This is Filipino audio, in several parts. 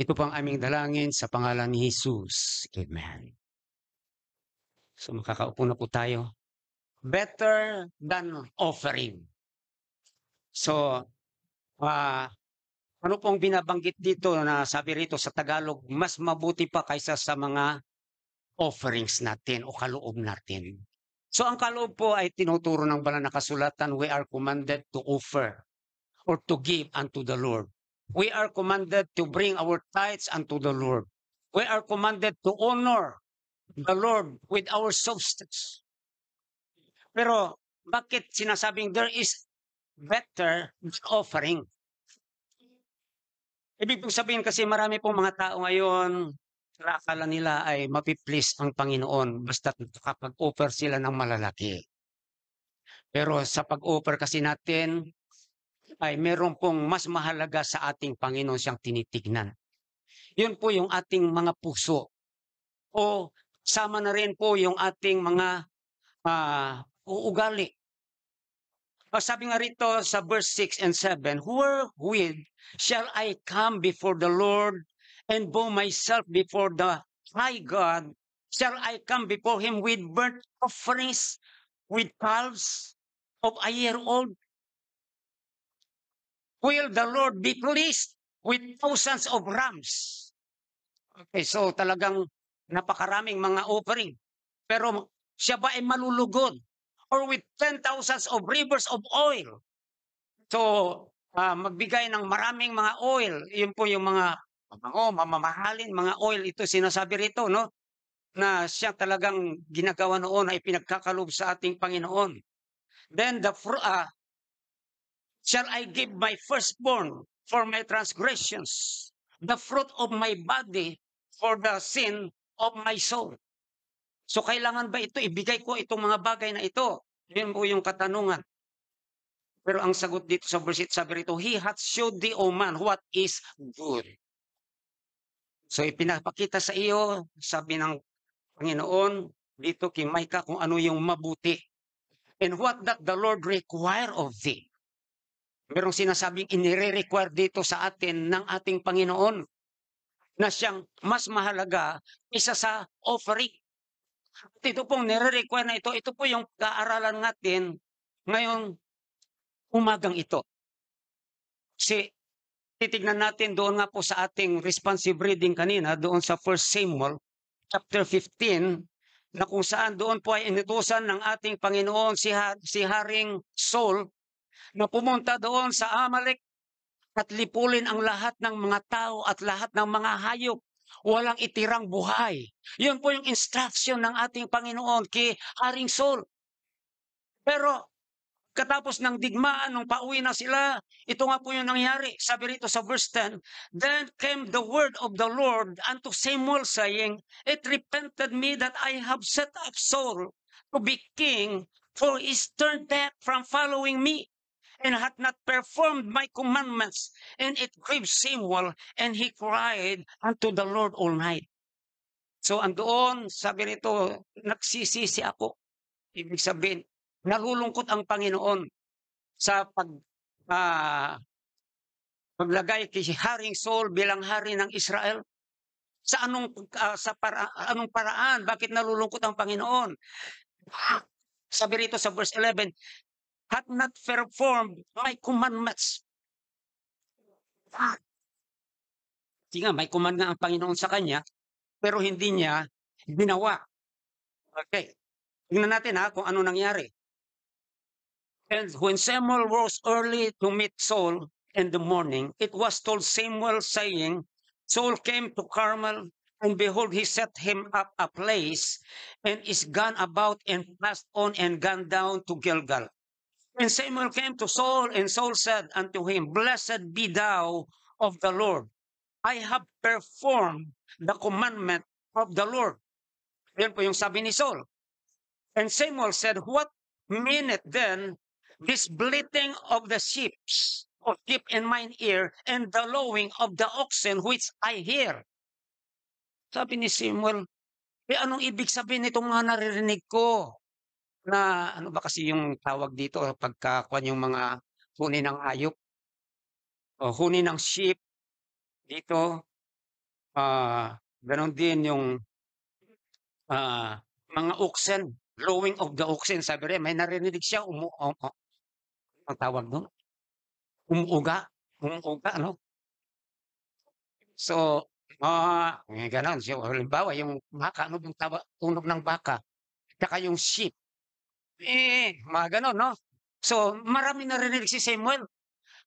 Ito pang aming dalangin sa pangalan ni Jesus. Amen. So makakaupo na po tayo. Better than offering. So, ano pong binabanggit dito na sabi rito sa Tagalog, mas mabuti pa kaysa sa mga offerings natin o kaloob natin. So ang kaloob po ay tinuturo ng banal na kasulatan, we are commanded to offer or to give unto the Lord. We are commanded to bring our tithes unto the Lord. We are commanded to honor the Lord with our substance. Pero bakit sinasabing there is better offering? Ibig sabihin kasi marami pong mga tao ngayon, akala nila ay mapiplease ang Panginoon basta kapag-offer sila ng malalaki. Pero sa pag-offer kasi natin, ay meron pong mas mahalaga sa ating Panginoon siyang tinitignan. Yun po yung ating mga puso. O sama na rin po yung ating mga uugali. Sabi nga rito sa verse 6 and 7, wherewith shall I come before the Lord and bow myself before the high God? Shall I come before him with burnt offerings, with calves of a year old? Will the Lord be pleased with thousands of rams? Okay, so talagang napakaraming mga offering. Pero siya ba ay malulugod? Or with 10,000 of rivers of oil? So, magbigay ng maraming mga oil. Yun po yung mga mamamahalin, mga oil. Ito sinasabi rito, no? Na siya talagang ginagawa noon ay pinagkakalob sa ating Panginoon. Then shall I give my firstborn for my transgressions, the fruit of my body for the sin of my soul. So kailangan ba ito, ibigay ko itong mga bagay na ito? Yun po yung katanungan. Pero ang sagot dito sa verse 8, sabi rito, he hath showed thee, O man, what is good. So ipinapakita sa iyo, sabi ng Panginoon, dito kay Micah kung ano yung mabuti. And what that the Lord require of thee. Merong sinasabing inire-require dito sa atin ng ating Panginoon na siyang mas mahalaga isa sa offering. At ito pong nire-require na ito po yung kaaralan natin ngayong umagang ito. Kasi titignan natin doon nga po sa ating responsive reading kanina, doon sa 1 Samuel chapter 15, na kung saan doon po ay inutusan ng ating Panginoon si Haring Saul na pumunta doon sa Amalek at lipulin ang lahat ng mga tao at lahat ng mga hayop. Walang itirang buhay. Yun po yung instruction ng ating Panginoon kay Haring Saul. Pero katapos ng digmaan, nung pauwi na sila, ito nga po yung nangyari. Sabi rito sa verse 10, then came the word of the Lord unto Samuel, saying, it repented me that I have set up Saul to be king, for he turned back from following me, and hath not performed my commandments. And it grieved Samuel, and he cried unto the Lord all night. So andoon, sabi rito, nagsisisi ako. Ibig sabihin, nalulungkot ang Panginoon sa paglagay kay Haring Saul bilang hari ng Israel. Sa anong paraan? Bakit nalulungkot ang Panginoon? Sabi rito sa verse 11, hath not performed my commandments. Kasi nga, may command nga ang Panginoon sa kanya, pero hindi niya ginawa. Okay. Tingnan natin kung ano nangyari. And when Samuel rose early to meet Saul in the morning, it was told Samuel, saying, Saul came to Carmel, and behold, he set him up a place, and is gone about and passed on and gone down to Gilgal. And Samuel came to Saul, and Saul said unto him, blessed be thou of the Lord. I have performed the commandment of the Lord. Yan po yung sabi ni Saul. And Samuel said, what meaneth then this bleating of the sheep in mine ear, and the lowing of the oxen which I hear? Sabi ni Samuel, anong ibig sabihin nitong mga naririnig ko? Na ano ba kasi yung tawag dito pagka yung mga huni ng hayop o huni ng sheep dito, Ganon din yung mga oxen, blowing of the oxen. Sabi rin, may narinig siya, ang tawag doon, umuuga, umuuga, ano? So, ganon. So, halimbawa, yung baka, ano bang tunog ng baka? Tsaka yung sheep. Mga ganon, no? So, marami narinig si Samuel.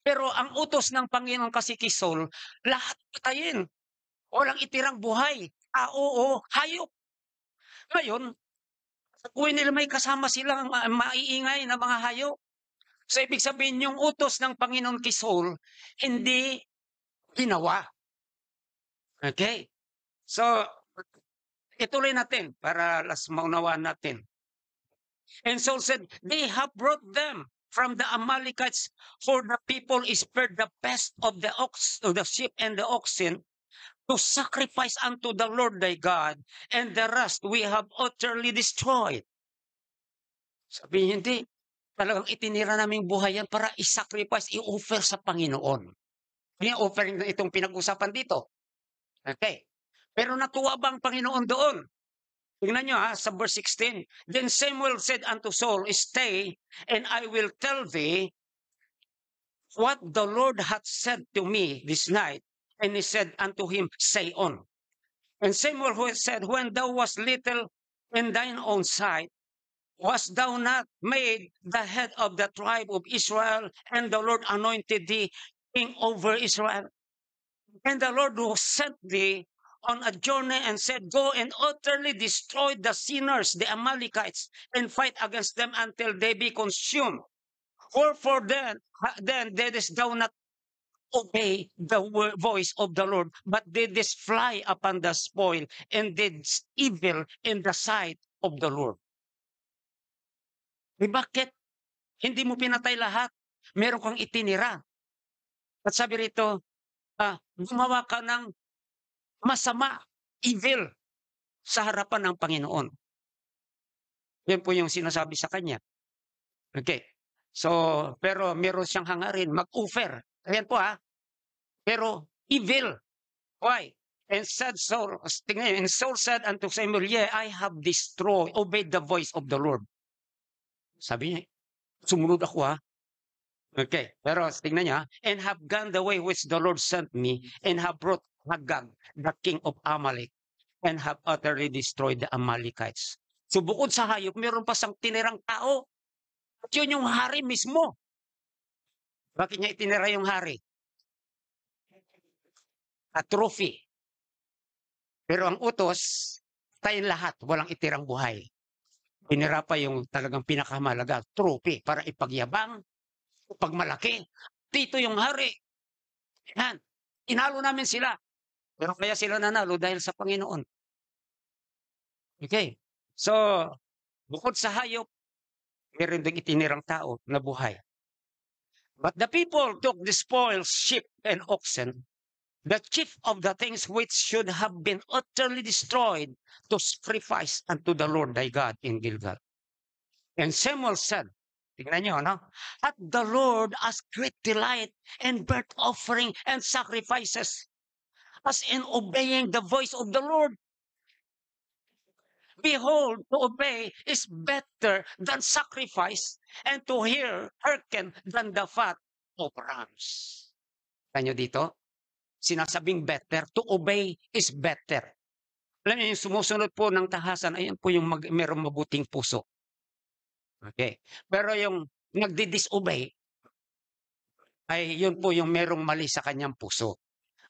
Pero ang utos ng Panginoon kasi kay Saul, lahat patayin. Walang itirang buhay. Oo, hayop. Ngayon, kung nila may kasama silang maiingay na mga hayop. So, ibig sabihin, yung utos ng Panginoon kay Saul, hindi ginawa. Okay? So, ituloy natin para las maunawaan natin. And Saul said, they have brought them from the Amalekites, for the people is spared the best of the sheep and the oxen, to sacrifice unto the Lord thy God, and the rest we have utterly destroyed. Sabihin, hindi. Talagang itinira naming buhay yan para i-sacrifice, i-offer sa Panginoon. Kaya offering na itong pinag-usapan dito. Okay. Pero natuwa ba ang Panginoon doon? Tingnan nyo sa verse 16. Then Samuel said unto Saul, stay, and I will tell thee what the Lord hath said to me this night. And he said unto him, say on. And Samuel said, when thou wast little in thine own sight, wast thou not made the head of the tribe of Israel, and the Lord anointed thee king over Israel? And the Lord who sent thee on a journey and said, go and utterly destroy the sinners, the Amalekites, and fight against them until they be consumed. Wherefore then didst thou not obey the voice of the Lord, but didst fly upon the spoil, and didst evil in the sight of the Lord. Bakit? Hindi mo pinatay lahat. Meron kang itinira. At sabi rito, gumawa ka ng masama, evil, sa harapan ng Panginoon. Yan po yung sinasabi sa kanya. Okay. So, pero meron siyang hangarin, mag-offer. Ayan po Pero evil. Why? And said Saul, and Saul said unto Samuel, yeah, I have destroyed, obeyed the voice of the Lord. Sabi niya, sumunod ako Okay, pero tingnan niya, and have gone the way which the Lord sent me, and have brought Agag, the king of Amalek, and have utterly destroyed the Amalekites. So bukod sa hayop, meron pa siyang tinirang tao. At yun yung hari mismo. Bakit niya itinira yung hari? A trophy. Pero ang utos, tayo lahat, walang itirang buhay. Tinira pa yung talagang pinakamalaga, trophy, para ipagyabang, pagmalaki. Dito yung hari. Yan. Inalo namin sila. Pero kaya sila nanalo dahil sa Panginoon. Okay. So, bukod sa hayop, meron ding itinirang tao na buhay. But the people took the spoils, sheep and oxen, the chief of the things which should have been utterly destroyed, to sacrifice unto the Lord thy God in Gilgal. And Samuel said, tingnan nyo, no? At the Lord as great delight in burnt offering and sacrifices, as in obeying the voice of the Lord. Behold, to obey is better than sacrifice, and to hearken than the fat of rams. Kanyo dito? Sinasabing better. To obey is better. Alam niyo, yung sumusunod po ng tahasan, ayan po yung merong mabuting puso. Okay. Pero yung nagdi-disobey, ay yun po yung merong mali sa kanyang puso.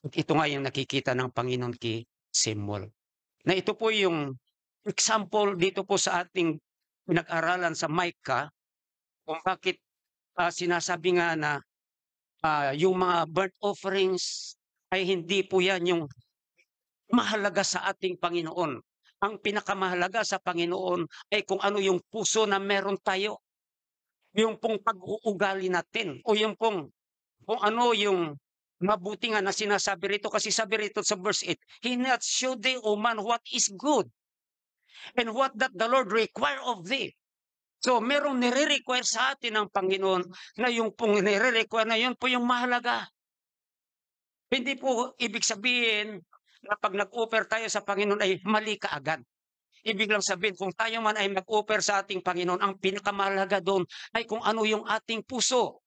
At ito nga yung nakikita ng Panginoon kay Samuel. Na ito po yung example dito po sa ating pinag-aralan sa Micah, kung bakit sinasabi nga na yung mga burnt offerings ay hindi po yan yung mahalaga sa ating Panginoon. Ang pinakamahalaga sa Panginoon ay kung ano yung puso na meron tayo. Yung pong pag-uugali natin o yung pong kung ano yung mabuti nga na sinasabi rito. Kasi sabi rito sa verse 8, he not showed thee, O man, what is good, and what that the Lord require of thee. So, merong nire-require sa atin ng Panginoon na yung pong nire-require na yun po yung mahalaga. Hindi po ibig sabihin na pag nag-offer tayo sa Panginoon ay mali kaagad. Ibig lang sabihin, kung tayo man ay mag-offer sa ating Panginoon, ang pinakamahalaga doon ay kung ano yung ating puso.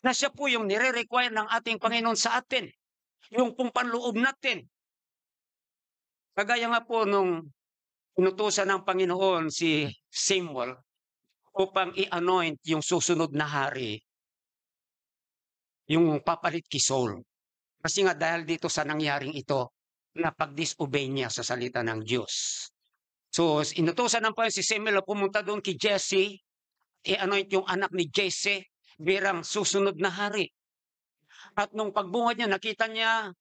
Na siya po yung nire-require ng ating Panginoon sa atin. Yung pong panloob natin. Kagaya nga po nung inutusan ng Panginoon si Samuel upang i-anoint yung susunod na hari, yung papalit kay Saul. Kasi nga dahil dito sa nangyaring ito, na pag-disobey niya sa salita ng Diyos. So, inutusan ng Panginoon si Samuel na pumunta doon kay Jesse, i-anoint yung anak ni Jesse bilang susunod na hari. At nung pagbungad niya, nakita niya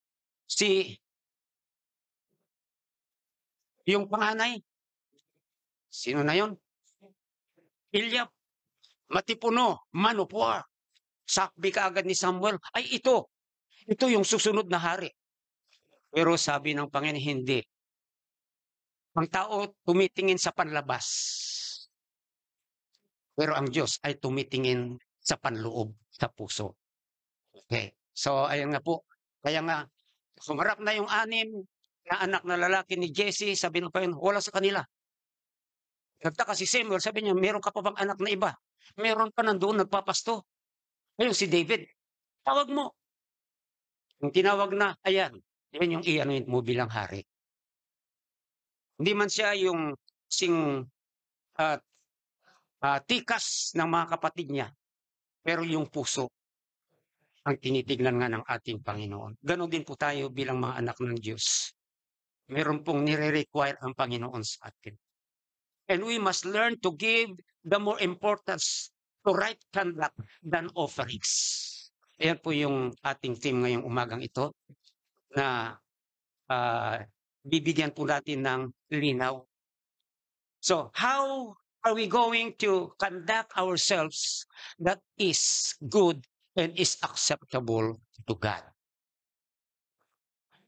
yung panganay. Sino na yon? Eliab. Matipuno, manupua. Sakbi kaagad ni Samuel, ay ito yung susunod na hari. Pero sabi ng Panginoon, hindi. Ang tao tumitingin sa panlabas. Pero ang Diyos ay tumitingin sa panloob, sa puso. Okay. So, ayun nga po. Kaya nga, sumarap na yung 6 na anak na lalaki ni Jesse, sabi ng Panginoon, wala sa kanila. Nagtaka si Samuel, sabi niya, meron ka pa bang anak na iba? Meron pa nandoon, nagpapasto. Ayun si David, tawag mo. Yung tinawag na, ayan, yan yung i-anoint mo bilang hari. Hindi man siya yung tikas ng mga kapatid niya, pero yung puso ang tinitignan nga ng ating Panginoon. Ganon din po tayo bilang mga anak ng Diyos. Meron pong nire-require ang Panginoon sa atin. And we must learn to give the more importance to right conduct than offerings. Ayan po yung ating theme ngayong umagang ito na bibigyan po natin ng linaw. So, how are we going to conduct ourselves that is good and is acceptable to God?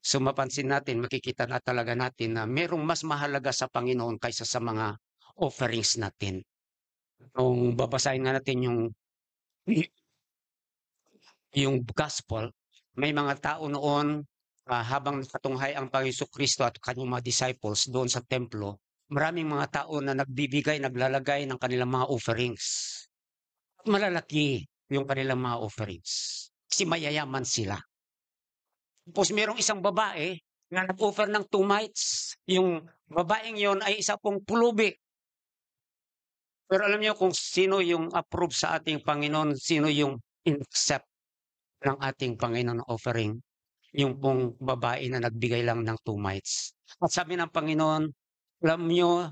So, mapansin natin, makikita na talaga natin na merong mas mahalaga sa Panginoon kaysa sa mga offerings natin. Kung babasahin nga natin yung gospel, may mga tao noon habang nakatunghay ang Panginoon Kristo at kanyang mga disciples doon sa templo, maraming mga tao na nagbibigay, naglalagay ng kanilang mga offerings. At malalaki yung kanilang mga offerings. Kasi mayayaman sila. Tapos merong isang babae na nag-offer ng 2 mites. Yung babaeng yon ay isa pong pulubi. Pero alam niyo kung sino yung approve sa ating Panginoon, sino yung accept ng ating Panginoon na offering? Yung pong babae na nagbigay lang ng 2 mites. At sabi ng Panginoon, alam niyo,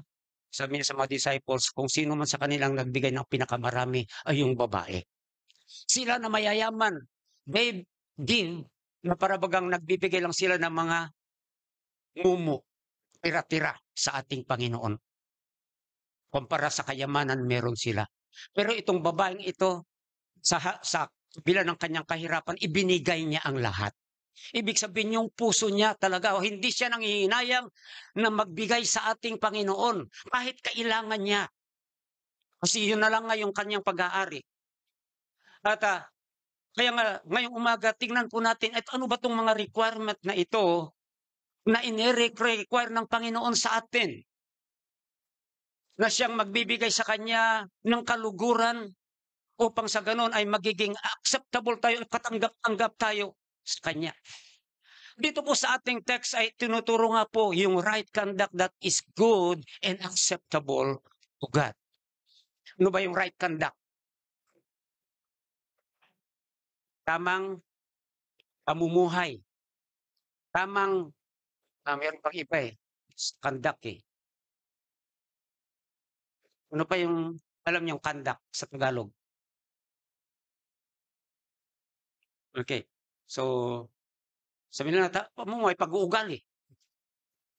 sabi niya sa mga disciples, kung sino man sa kanilang nagbigay ng pinakamarami ay yung babae. Sila na mayayaman, they give na parabagang nagbibigay lang sila ng mga mumu, tira-tira sa ating Panginoon. Kumpara sa kayamanan, meron sila. Pero itong babaeng ito, sa bila ng kanyang kahirapan, ibinigay niya ang lahat. Ibig sabihin yung puso niya talaga, hindi siya nanghihinayang na magbigay sa ating Panginoon kahit kailangan niya. Kasi yun na lang nga yung kanyang pag-aari. At kaya nga ngayong umaga, tingnan po natin at ano ba itong mga requirement na ito na ine-require ng Panginoon sa atin. Na siyang magbibigay sa kanya ng kaluguran upang sa ganon ay magiging acceptable tayo at katanggap-tanggap tayo sa kanya. Dito po sa ating text ay tinuturo nga po yung right conduct that is good and acceptable to God. Ano ba yung right conduct? Tamang pamumuhay. Tamang, meron pang iba conduct Ano pa yung, alam niyong conduct sa Tagalog? Okay. So, sabi na natin, pamumuhay, pag-uugali.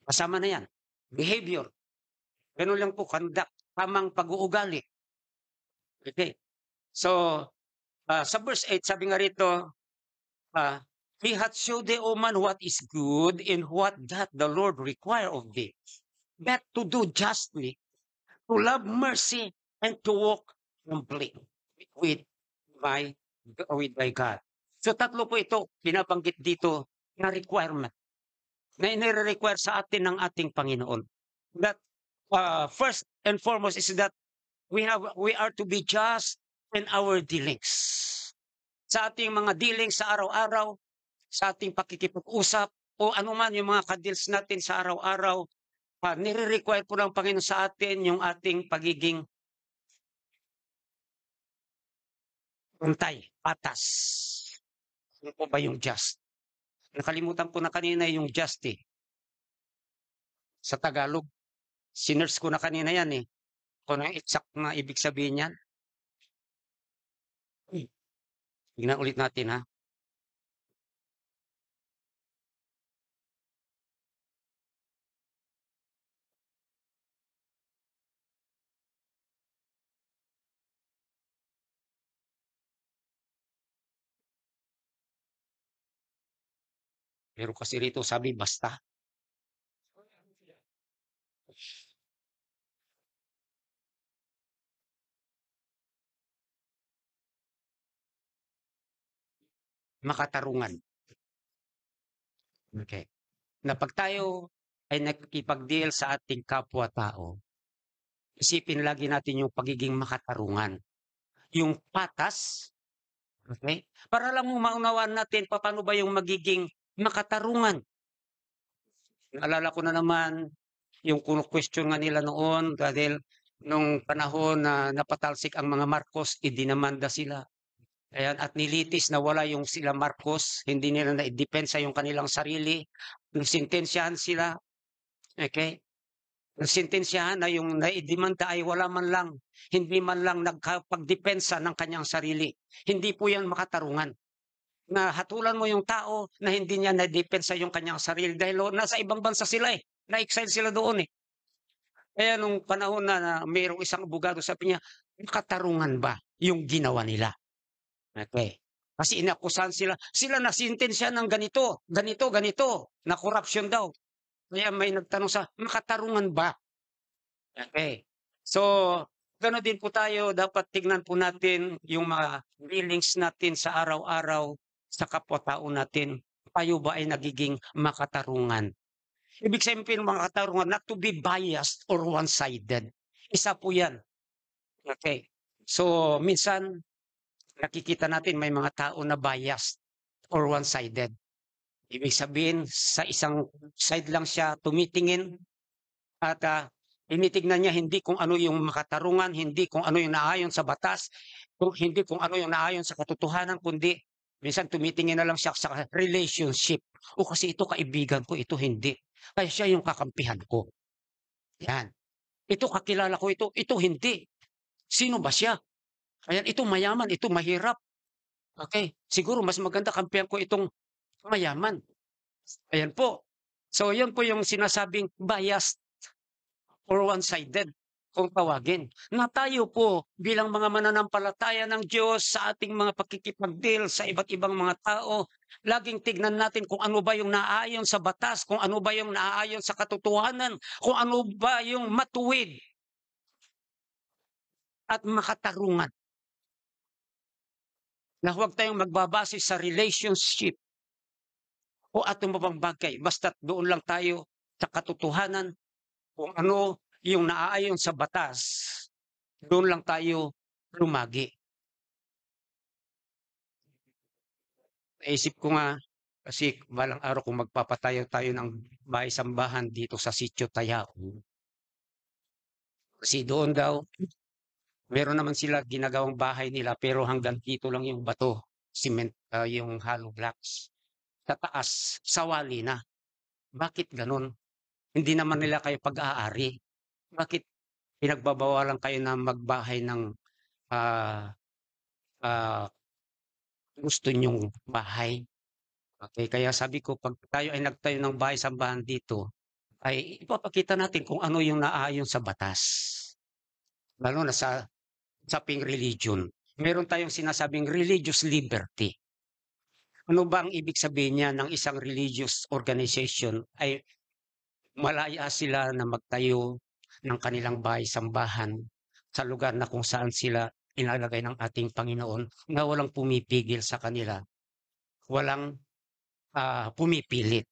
Kasama na yan. Behavior. Ganun lang po, conduct. Tamang pag-uugali. Okay. So, sa verse 8, sabi nga rito, He hath showed thee, O man, what is good and what doth the Lord require of thee, that to do justly, to love mercy, and to walk humbly with thy God. So tatlo po ito, binabanggit dito na requirement. na inire-require sa atin ng ating Panginoon. That first and foremost is that we are to be just in our dealings. Sa ating mga dealings sa araw-araw, sa ating pakikipag-usap, o anuman yung mga kadils natin sa araw-araw, nire-require po ng Panginoon sa atin yung ating pagiging patas. Ano po ba yung just? Nakalimutan ko na kanina yung just eh. Sa Tagalog, sinerge ko na kanina yan eh. Kung ano yung exact na ibig sabihin yan. Tingnan ulit natin ha. Pero kasi rito sabi basta. Makatarungan. Okay. Na pag tayo ay nakikipag-deal sa ating kapwa-tao, isipin lagi natin yung pagiging makatarungan. Yung patas, okay? Para lang maunawaan natin paano ba yung magiging makatarungan. Naalala ko na naman yung question nga nila noon dahil nung panahon na napatalsik ang mga Marcos, idinamanda sila. Ayan, at nilitis na wala yung sila Marcos, hindi nila na-depensa yung kanilang sarili. Nagsintensyahan sila, okay? Nagsintensyahan na yung naidemanda ay wala man lang, hindi man lang nagkapagdepensa ng kanyang sarili. Hindi po yan makatarungan. Na hatulan mo yung tao na hindi niya na-depensa yung kanyang sarili dahil nasa ibang bansa sila eh. Na-exile sila doon eh. Kaya nung panahon na mayroong isang abogado, sabi niya, makatarungan ba yung ginawa nila? Okay. Kasi inakusahan sila nasintensya ng ganito, ganito, ganito, na corruption daw. Kaya may nagtanong sa, makatarungan ba? Okay. So, gano'n din po tayo, dapat tignan po natin yung mga dealings natin sa araw-araw sa kapwa-tao natin. Tayo ba ay nagiging makatarungan? Ibig sabihin mga katarungan, not to be biased or one-sided. Isa po yan. Okay. So, minsan, nakikita natin may mga tao na biased or one-sided. Ibig sabihin, sa isang side lang siya tumitingin at tinitignan niya hindi kung ano yung makatarungan, hindi kung ano yung naayon sa batas, hindi kung ano yung naayon sa katotohanan, kundi minsan tumitingin na lang siya sa relationship. O kasi ito kaibigan ko, ito hindi. Kaya siya yung kakampihan ko. Yan. Ito kakilala ko ito hindi. Sino ba siya? Ayan, ito mayaman, ito mahirap. Okay, siguro mas maganda kampihan ko itong mayaman. Ayan po. So, yan po yung sinasabing biased or one-sided kung tawagin. Na tayo po bilang mga mananampalataya ng Diyos sa ating mga pakikipag-deal sa iba't ibang mga tao, laging tignan natin kung ano ba yung naaayon sa batas, kung ano ba yung naaayon sa katotohanan, kung ano ba yung matuwid at makatarungan. Na huwag tayong magbabase sa relationship o atong mabang bagay. Basta doon lang tayo sa katotohanan kung ano yung naaayon sa batas. Doon lang tayo lumagi. Naisip ko nga, kasi balang araw kung magpapatayo tayo ng bahay-sambahan dito sa Sitio Tayao. Kasi doon daw, meron naman sila ginagawang bahay nila pero hanggang dito lang yung bato, cement, yung hollow blocks. Sa taas, sawali na. Bakit ganun? Hindi naman nila kayo pag-aari. Bakit pinagbabawalan kayo na magbahay ng ah, ah, gusto nyong bahay? Okay, kaya sabi ko, pag tayo ay nagtayo ng bahay-sambahan dito, ay ipapakita natin kung ano yung naayon sa batas. Lalo na sa usaping religion. Meron tayong sinasabing religious liberty. Ano ba ang ibig sabihin niya ng isang religious organization ay malaya sila na magtayo ng kanilang bahay-sambahan sa lugar na kung saan sila inalagay ng ating Panginoon na walang pumipigil sa kanila, walang pumipilit.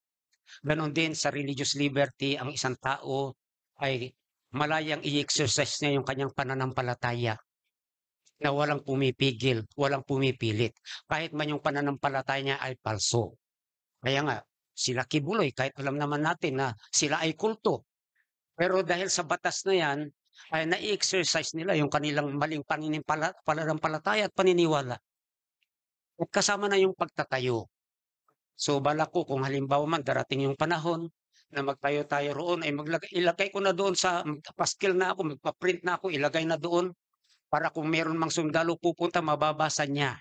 Ganon din sa religious liberty, ang isang tao ay malayang i-exercise niya yung kanyang pananampalataya na walang pumipigil, walang pumipilit. Kahit man yung pananampalataya niya ay palso. Kaya nga, sila Kibuloy, kahit alam naman natin na sila ay kulto. Pero dahil sa batas na yan, ay na-exercise nila yung kanilang maling pananampalataya at paniniwala. At kasama na yung pagtatayo. So balak ko kung halimbawa man darating yung panahon na magtayo tayo roon, ay ilagay ko na doon sa paskil na ako, magpa-print na ako, ilagay na doon para kung meron mang sundalo pupunta, mababasa niya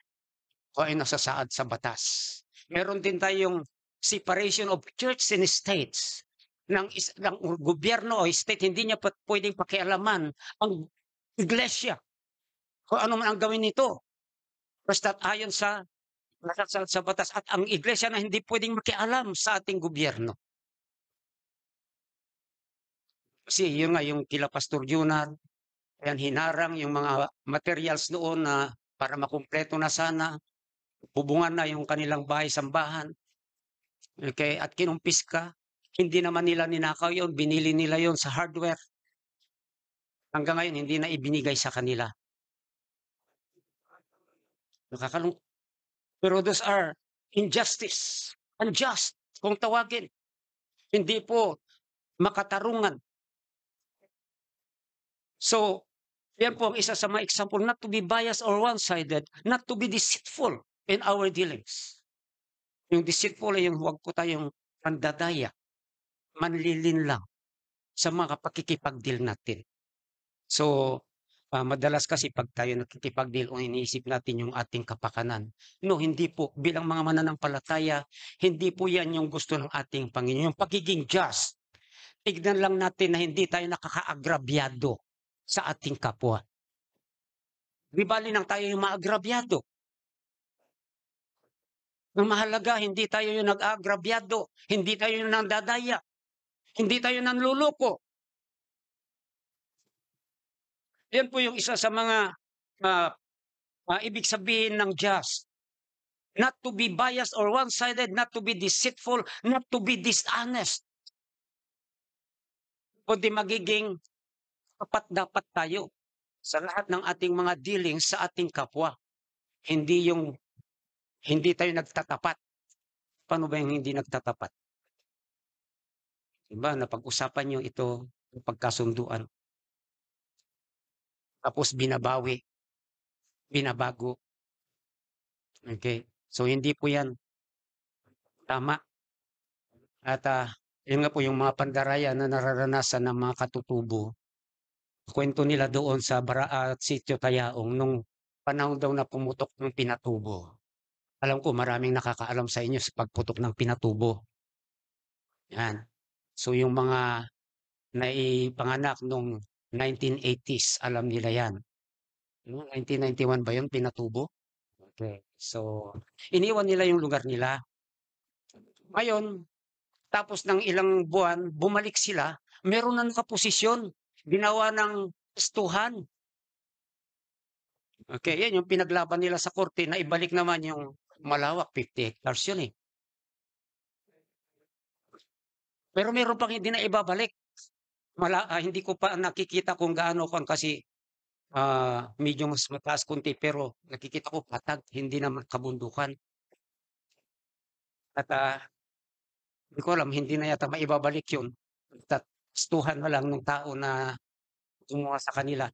kung ay nasasaad sa batas. Meron din tayong separation of church and states. Ng gobyerno o state, hindi niya pwedeng pakialaman ang iglesia. Kung ano man ang gawin nito. Basta ayon sa nasasaad sa batas, at ang iglesia na hindi pwedeng makialam sa ating gobyerno. Kasi yun nga yung kila Pastor Junar, ayan, hinarang yung mga materials noon na para makumpleto na sana, bubungan na yung kanilang bahay-sambahan. Okay, at kinumpiska, hindi naman nila ninakaw yun, binili nila yon sa hardware. Hanggang ngayon, hindi na ibinigay sa kanila. Nakakalungkot. Pero those are injustice, unjust, kung tawagin. Hindi po makatarungan. So, yan po ang isa sa mga example, not to be biased or one-sided, not to be deceitful in our dealings. Yung deceitful ay yung huwag po tayong pandadaya, manlilin lang sa mga pakikipag-deal natin. So, madalas kasi pag tayo nakikipag-deal o iniisip natin yung ating kapakanan. No, hindi po. Bilang mga mananampalataya, hindi po yan yung gusto ng ating Panginoon. Yung pagiging just, tignan lang natin na hindi tayo nakakaagrabyado sa ating kapwa. Di bali nang tayo yung maagrabyado. Ang mahalaga, hindi tayo yung nag-aagrabyado, hindi tayo yung nandadaya, hindi tayo nanluloko. Yan po yung isa sa mga ibig sabihin ng just. Not to be biased or one-sided, not to be deceitful, not to be dishonest. Kundi magiging tapat dapat tayo sa lahat ng ating mga dealings sa ating kapwa. Hindi tayo nagtatapat. Paano ba yung hindi nagtatapat? Diba, napag-usapan nyo ito, pagkasunduan. Tapos binabawi, binabago. Okay? So hindi po yan tama. At yun nga po yung mga pandaraya na nararanasan ng mga katutubo. Kwento nila doon sa Sitio Tayaong nung panahon daw na pumutok ng pinatubo. Alam ko maraming nakakaalam sa inyo sa pagputok ng pinatubo. Yan. So yung mga naipanganak nung 1980s, alam nila yan. 1991 ba yun, pinatubo? Okay. So, iniwan nila yung lugar nila. Ngayon, tapos ng ilang buwan, bumalik sila, meron na nakaposisyon, ginawa ng estuhan. Okay, yan yung pinaglaban nila sa korte na ibalik naman yung malawak, 50 hectares yun eh. Pero meron pang hindi na ibabalik. Hindi ko pa nakikita kung gaano kasi medyo mas mataas kunti, pero nakikita ko patag, hindi naman kabundukan. At hindi ko alam, hindi na yata maibabalik yun. Estuhan na lang ng tao na gumawa sa kanila.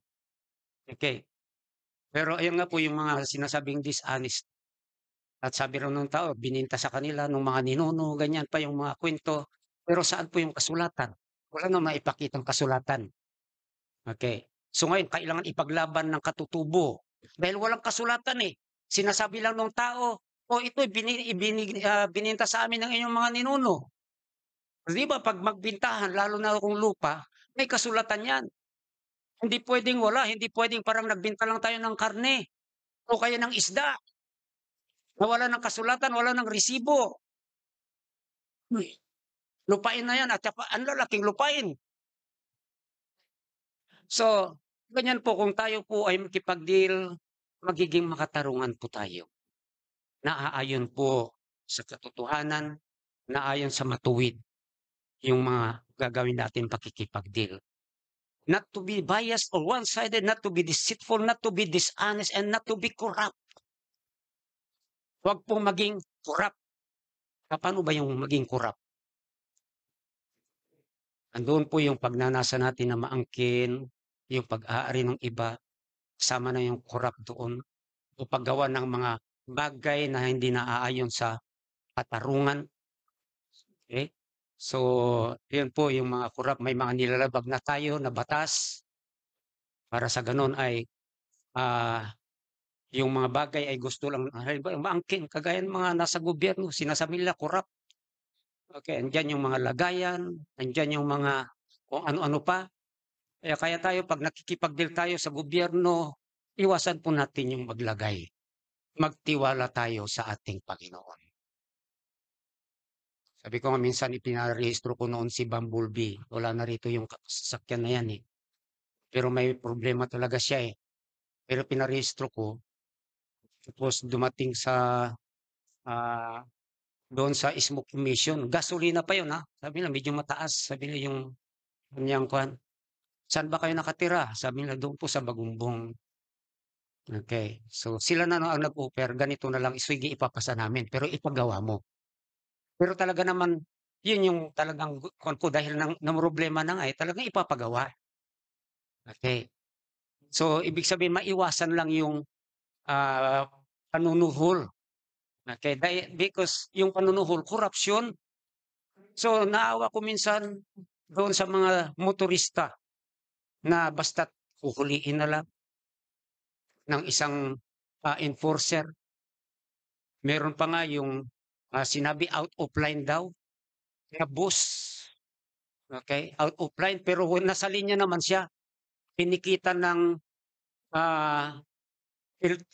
Okay. Pero ayun nga po yung mga sinasabing dishonest. At sabi raw ng tao, bininta sa kanila ng mga ninuno, ganyan pa yung mga kwento. Pero saan po yung kasulatan? Wala na maipakitang kasulatan. Okay. So ngayon, kailangan ipaglaban ng katutubo. Dahil walang kasulatan eh. Sinasabi lang ng tao, ito bininta sa amin ng inyong mga ninuno. Di ba pag magbintahan, lalo na kung lupa, may kasulatan yan. Hindi pwedeng wala, hindi pwedeng parang nagbinta lang tayo ng karne o kaya ng isda. Na wala ng kasulatan, wala ng resibo. Lupain na yan at ang lalaking lupain. So, ganyan po kung tayo po ay makipag-deal, magiging makatarungan po tayo. Naaayon po sa katotohanan, naayon sa matuwid yung mga gagawin natin pakikipag-deal. Not to be biased or one-sided, not to be deceitful, not to be dishonest, and not to be corrupt. Huwag pong maging corrupt. Paano ba yung maging corrupt? Andoon po yung pagnanasa natin na maangkin, yung pag-aari ng iba, kasama na yung corrupt doon, o paggawa ng mga bagay na hindi naaayon sa katarungan. Okay? So, yun po yung mga corrupt. May mga nilalabag na tayo na batas para sa ganun ay yung mga bagay ay gusto lang, maangkin, kagaya ng mga nasa gobyerno, sinasabi nila corrupt. Okay, andyan yung mga lagayan, andyan yung mga kung ano-ano pa. Kaya tayo, pag nakikipag-deal tayo sa gobyerno, iwasan po natin yung maglagay. Magtiwala tayo sa ating Panginoon. Sabi ko nga minsan, ipinarehistro ko noon si Bumblebee. Wala na rito yung sasakyan na yan eh. Pero may problema talaga siya eh. Pero pinarehistro ko, tapos dumating sa doon sa smoke emission. Gasolina pa yun ha. Sabi nila medyo mataas. Sabi nila yung kanyang kwan. Saan ba kayo nakatira? Sabi nila doon po sa Bagumbong. Okay. So sila na ang nag-offer. Ganito na lang. Sige, ipapasa namin. Pero ipagawa mo. Pero talaga naman, yun yung talagang kwan ko dahil ng problema na nga eh. Talagang ipapagawa. Okay. So ibig sabihin, maiwasan lang yung panunuhol. Okay. Because yung panunuhol, corruption. So naawa ko minsan doon sa mga motorista na basta't huhuliin na lang ng isang enforcer. Meron pa nga yung sinabi out of line daw na bus. Okay, out of line pero nasa linya naman siya. Kinikita ng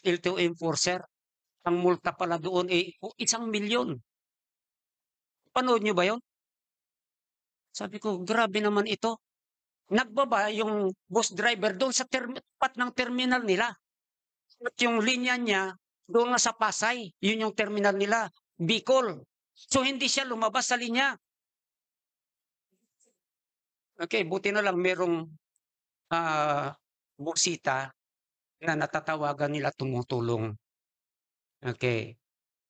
LTO enforcer. Ang multa pala doon ay 1,000,000. Panood nyo ba yun? Sabi ko, grabe naman ito. Nagbaba yung bus driver doon sa tapat ng terminal nila. At yung linya niya, doon nga sa Pasay, yun yung terminal nila, Bicol. So hindi siya lumabas sa linya. Okay, buti na lang merong busita na natatawagan nila tumutulong. Okay.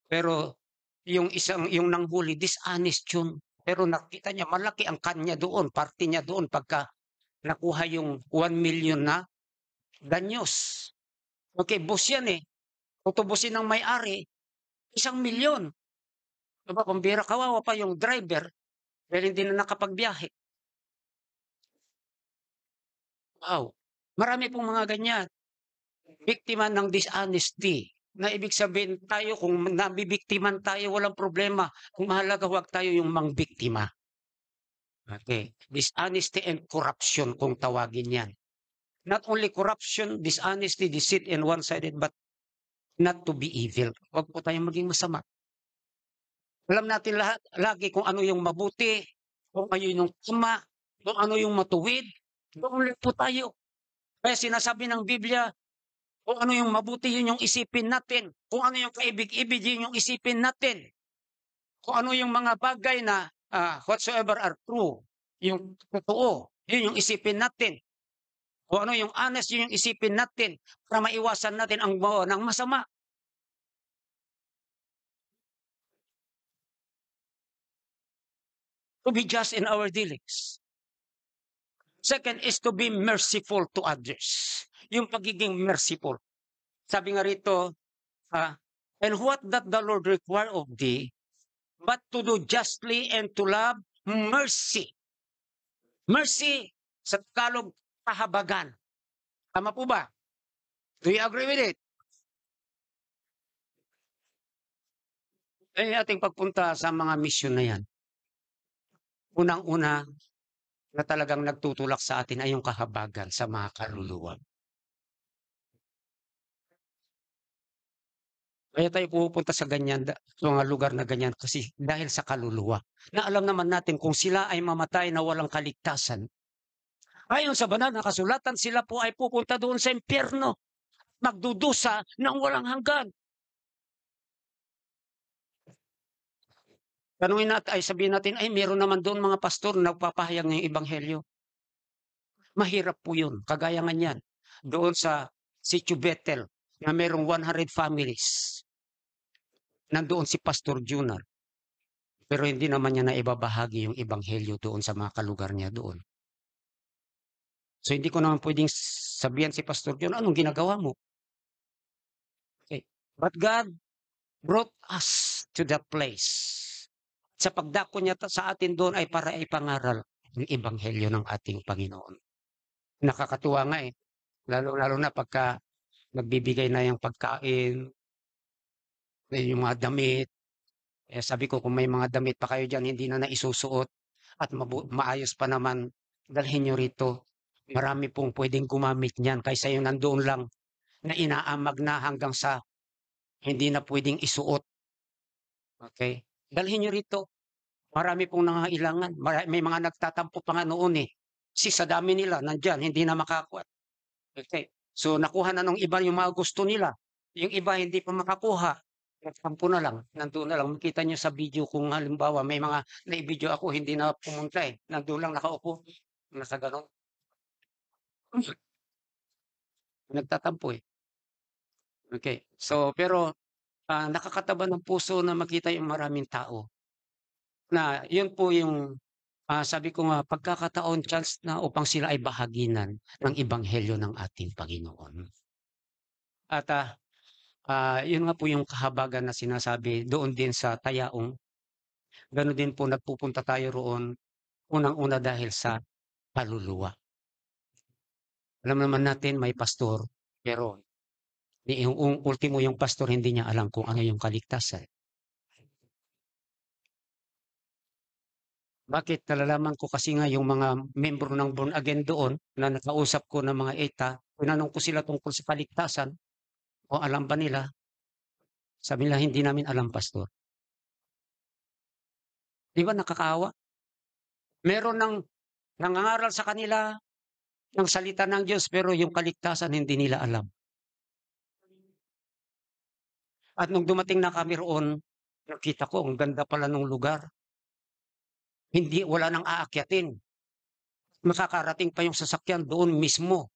Pero yung nanghuli, dishonest yun. Pero nakita niya, malaki ang kanya doon, parte niya doon pagka nakuha yung 1,000,000 na danyos. Okay, bus yan eh. Tutubusin ng may-ari, 1,000,000. Diba, pambira, kawawa pa yung driver dahil hindi na nakapagbiyahe. Wow. Marami pong mga ganyan. Biktima ng dishonesty. Na ibig sabihin tayo, kung nabibiktiman tayo, walang problema. Kung mahalaga, huwag tayo yung mangbiktima. Okay. Dishonesty and corruption kung tawagin yan. Not only corruption, dishonesty, deceit, and one-sided, but not to be evil. Huwag po tayong maging masama. Alam natin lahat, lagi kung ano yung mabuti, kung ano yung tama, kung ano yung matuwid. Doon po tayo. Kaya sinasabi ng Biblia, kung ano yung mabuti, yun yung isipin natin. Kung ano yung kaibig-ibig, yun yung isipin natin. Kung ano yung mga bagay na whatsoever are true, yung totoo, yun yung isipin natin. Kung ano yung honest, yun yung isipin natin para maiwasan natin ang ng masama. To be just in our dealings. Second is to be merciful to others. Yung pagiging merciful. Sabi nga rito, and what that the Lord require of thee, but to do justly and to love mercy. Mercy, sa Tagalog, kahabagan. Tama po ba? Do you agree with it? Ating pagpunta sa mga mission na yan. Unang-una na talagang nagtutulak sa atin ay yung kahabagan sa mga kaluluwa. Kaya tayo pupunta sa ganyan, sa mga lugar na ganyan kasi dahil sa kaluluwa. Na alam naman natin kung sila ay mamatay na walang kaligtasan. Ayon sa banal na kasulatan, sila po ay pupunta doon sa impyerno. Magdudusa ng walang hanggan. Tanungin natin ay sabihin natin, ay meron naman doon mga pastor na nagpapahayag ng ebanghelyo. Mahirap po yun. Kagaya nga niyan. Doon sa Sitio Bethel na merong 100 families. Nandoon si Pastor Junior. Pero hindi naman niya naibabahagi yung ebanghelyo doon sa mga kalugar niya doon. So hindi ko naman pwedeng sabihan si Pastor Junior, anong ginagawa mo? Okay. But God brought us to that place. Sa pagdako niya sa atin doon ay para ipangaral yung ebanghelyo ng ating Panginoon. Nakakatuwa nga eh. Lalo-lalo na pagka nagbibigay na yung pagkain, yung mga damit. Eh, sabi ko, kung may mga damit pa kayo dyan, hindi na naisusuot at maayos pa naman, dalhin nyo rito. Marami pong pwedeng gumamit niyan kaysa yung nandoon lang na inaamag na hanggang sa hindi na pwedeng isuot. Okay? Dalhin nyo rito. Marami pong nangangailangan. May mga nagtatampo pa nga noon eh. Kasi sa dami nila, nandyan, hindi na makakuha. Okay. So nakuha na ng iba yung mga gusto nila. Yung iba hindi pa makakuha. Nagtampo na lang. Nandoon na lang. Makita niyo sa video kung halimbawa may mga na-video ako, hindi na pumunta eh. Nandoon lang nakaupo. Nasa ganon. Nagtatampo eh. Okay. So pero nakakataba ng puso na makita yung maraming tao. Na yun po yung sabi ko nga, pagkakataon, chance na upang sila ay bahaginan ng ebanghelyo ng ating Panginoon. At yun nga po yung kahabagan na sinasabi doon din sa Tayaong. Gano'n din po nagpupunta tayo roon, unang-una dahil sa kaluluwa. Alam naman natin may pastor, pero yung ultimo yung pastor hindi niya alam kung ano yung kaligtasan. Bakit? Nalalaman ko kasi nga yung mga membro ng born again doon na nakausap ko ng mga ETA, tinanong ko sila tungkol sa kaligtasan o alam ba nila? Sabi nila, hindi namin alam, pastor. Di ba nakakaawa? Meron ng nangangaral sa kanila ng salita ng Diyos pero yung kaligtasan hindi nila alam. At nung dumating na kami roon, nakita ko ang ganda pala ng lugar. Hindi, wala nang aakyatin. Makakarating pa yung sasakyan doon mismo.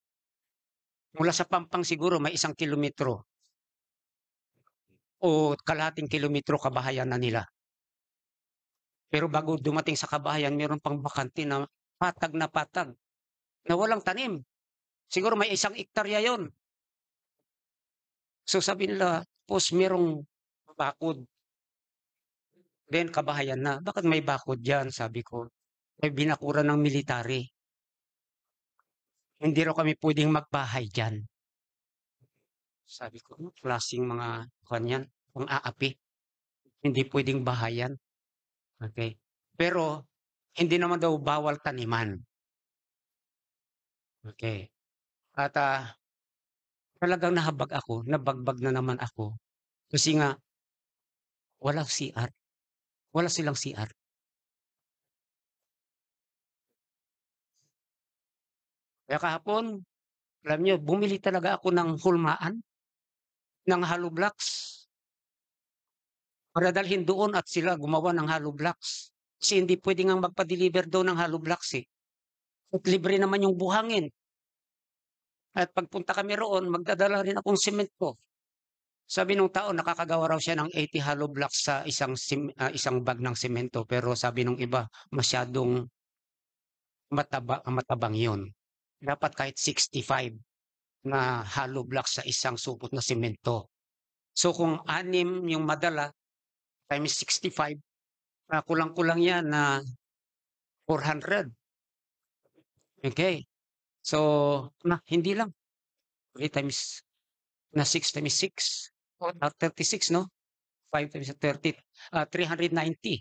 Mula sa Pampang siguro may 1 kilometro o kalahating kilometro kabahayan na nila. Pero bago dumating sa kabahayan, meron pang bakante na patag na walang tanim. Siguro may 1 hektarya yon. So sabi nila, pos merong bakod. Then kabahayan na. Bakit may bakod dyan? Sabi ko, may binakura ng military. Hindi raw kami pwedeng magbahay dyan. Sabi ko, klaseng mga kanyan, pang aapi. Hindi pwedeng bahayan. Okay. Pero, hindi naman daw bawal taniman. Okay. At talagang nabagbag na naman ako. Kasi nga, walang CR. Wala silang CR. Kaya kahapon, alam niyo, bumili talaga ako ng hulmaan, ng hollow blocks. Para dalhin doon at sila gumawa ng hollow blocks. Kasi hindi pwede nga magpa-deliver doon ng hollow blocks eh. At libre naman yung buhangin. At pagpunta kami roon, magdadala rin akong semento. Sabi nung tao, nakakagawa raw siya ng 80 hollow blocks sa isang bag ng semento. Pero sabi nung iba, masyadong matabang yun. Dapat kahit 65 na hollow blocks sa isang supot na semento. So kung 6 yung madala, times 65, kulang-kulang yan na 400. Okay. So, hindi lang. 3 times na 6 times 6. 36, no? 5 times 30. 390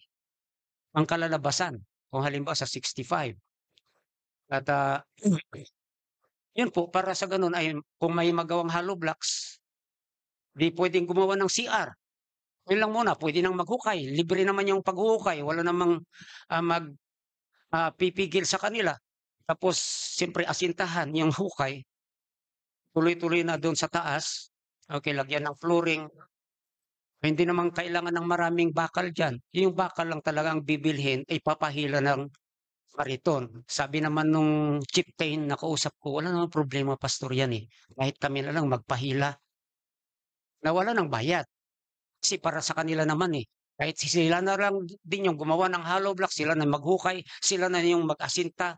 ang kalalabasan. Kung halimbawa sa 65. At yun po, para sa ganun ay kung may magawang hollow blocks, di pwedeng gumawa ng CR. Yun lang muna, pwede nang maghukay. Libre naman yung paghuhukay. Wala namang pipigil sa kanila. Tapos, siyempre, asintahan yung hukay. Tuloy-tuloy na doon sa taas. Okay, lagyan ng flooring. Hindi naman kailangan ng maraming bakal diyan. Yung bakal lang talagang bibilhin ay papahila ng kariton. Sabi naman nung chieftain na kausap ko, wala namang problema pastor yan eh. Kahit kami na lang magpahila na wala ng bayad. Kasi para sa kanila naman eh. Kahit sila na lang din yung gumawa ng hollow block, sila na maghukay, sila na yung mag-asinta,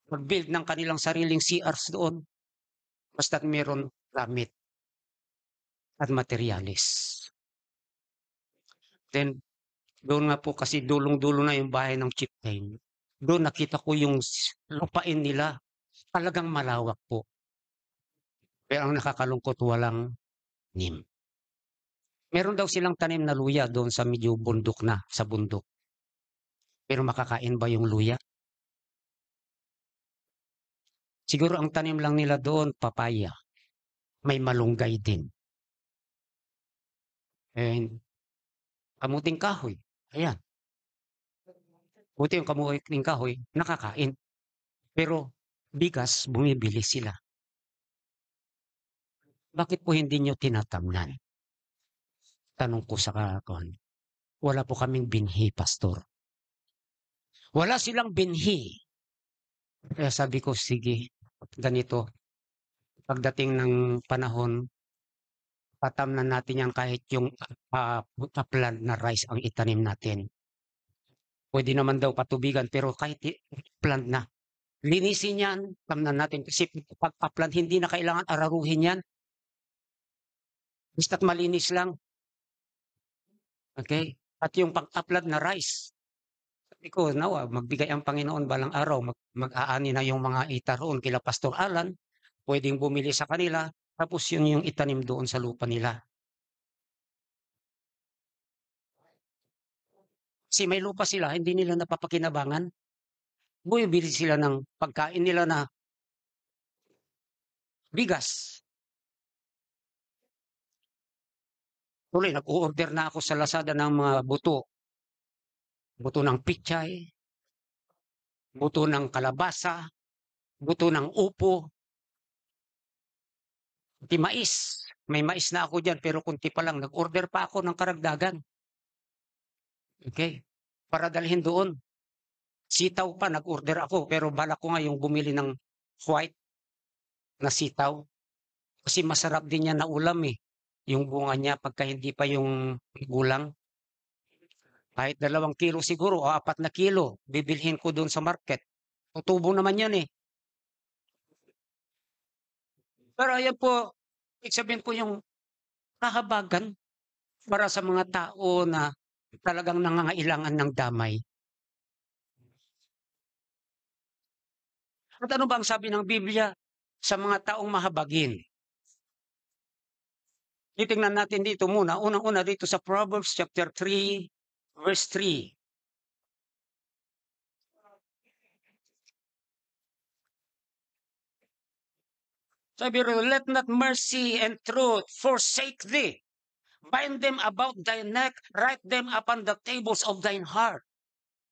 mag-build ng kanilang sariling CRs doon. Basta't meron gamit at materyales. Then, doon nga po kasi dulong-dulo na yung bahay ng chieftain. Doon nakita ko yung lupain nila. Talagang malawak po. Pero ang nakakalungkot, walang nim. Meron daw silang tanim na luya doon sa medyo bundok na, sa bundok. Pero makakain ba yung luya? Siguro ang tanim lang nila doon, papaya. May malunggay din. And kamuting kahoy. Ayan. Buti yung kamuting kahoy, nakakain. Pero bigas, bumibili sila. Bakit po hindi nyo tinatamnan? Tanong ko sa kakon. Wala po kaming binhi, pastor. Wala silang binhi. Kaya sabi ko, sige, ganito. Pagdating ng panahon, patamnan natin yan kahit yung plant na rice ang itanim natin. Pwede naman daw patubigan, pero kahit plant na. Linisin yan, tamnan natin. Kasi pag-plant, hindi na kailangan araruhin yan. Basta't malinis lang. Okay? At yung pag-upload na rice, sabi ko, nawa, magbigay ang Panginoon balang araw, mag-aani na yung mga itaroon kila Pastor Alan, pwedeng bumili sa kanila, tapos yun yung itanim doon sa lupa nila. Kasi may lupa sila, hindi nila napapakinabangan. Bumibili sila ng pagkain nila na bigas. Tuloy, nag-order na ako sa Lazada ng mga buto. Buto ng pichay, buto ng kalabasa, buto ng upo, pati mais. May mais na ako dyan, pero kunti pa lang. Nag-order pa ako ng karagdagan. Okay? Para dalhin doon. Sitaw pa, nag-order ako. Pero balak ko nga yung bumili ng white na sitaw. Kasi masarap din yan na ulam eh. Yung bunga niya pagka hindi pa yung gulang. Kahit 2 kilo siguro o 4 kilo, bibilhin ko doon sa market. Tutubo naman yan eh. Pero ayan po, sabihin ko yung kahabagan para sa mga tao na talagang nangangailangan ng damay. At ano ba ang sabi ng Biblia sa mga taong mahabagin? Titingnan natin dito muna. Unang-una dito sa Proverbs chapter 3, verse 3. Sabi rin, let not mercy and truth forsake thee. Bind them about thy neck, write them upon the tables of thine heart.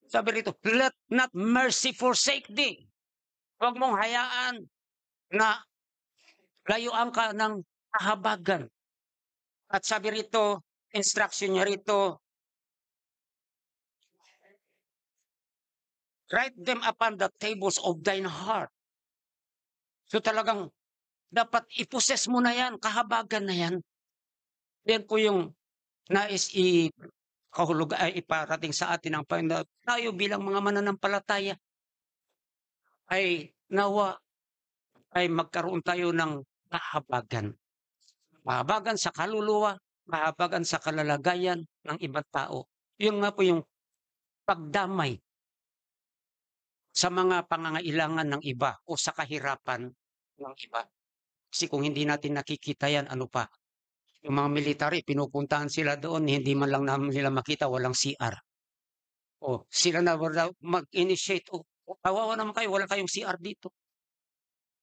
Sabi rito, let not mercy forsake thee. Huwag mong hayaan na layuan ka ng kahabagan. At sabi rito, instruction niya rito, write them upon the tables of thine heart. So talagang dapat iposes mo na yan, kahabagan na yan. Yan po yung nais kahulugan ay iparating sa atin ng Panginoon. Tayo bilang mga mananampalataya ay nawa ay magkaroon tayo ng kahabagan. Kahabagan sa kaluluwa, kahabagan sa kalalagayan ng ibang tao. Yun nga po yung pagdamay sa mga pangangailangan ng iba o sa kahirapan ng iba. Kasi kung hindi natin nakikita yan, ano pa? Yung mga military, pinupuntahan sila doon, hindi man lang namin nila makita, walang CR. O, sila na mag-initiate. O, kawawa naman kayo, wala kayong CR dito.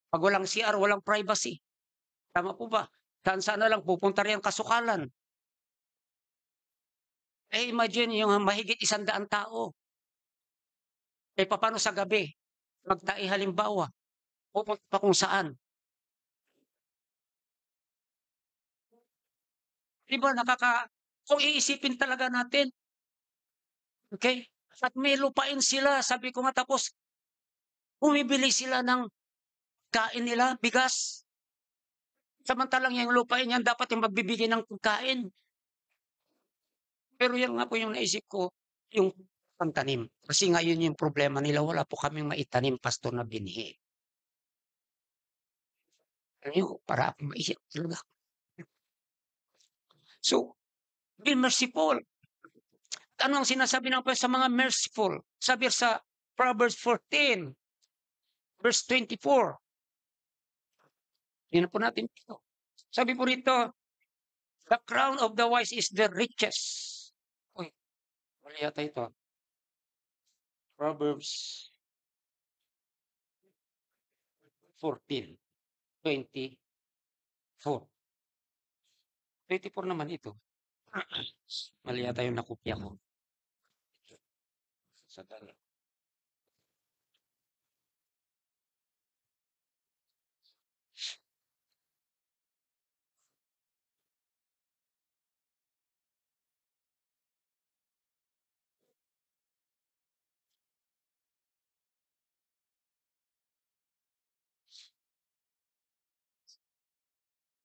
Pag walang CR, walang privacy. Tama po ba? Saan na lang pupunta riyan kasukalan. Eh, imagine yung mahigit 100 tao. Eh, paano sa gabi? Magtai halimbawa. Pupunta pa kung saan. Di ba Kung iisipin talaga natin, okay? At may lupain sila, sabi ko nga tapos, bumibili sila ng kain nila, bigas. Samantalang yung lupain yan dapat yung magbibigay ng pagkain. Pero yan nga po yung naisip ko, yung pagtanim. Kasi ngayon yung problema nila, wala po kaming maitanim, pastor, na binhi. Ano yun, para ako maiyak talaga. So, be merciful. Ano ang sinasabi ng Panginoon sa mga merciful? Sabi sa Proverbs 14, verse 24. Tingnan po natin ito. Sabi po rito, the crown of the wise is the richest. Uy, mali yata ito. Proverbs 14, 24. 24 naman ito. Mali yata yung nakopya ko. Sa dala.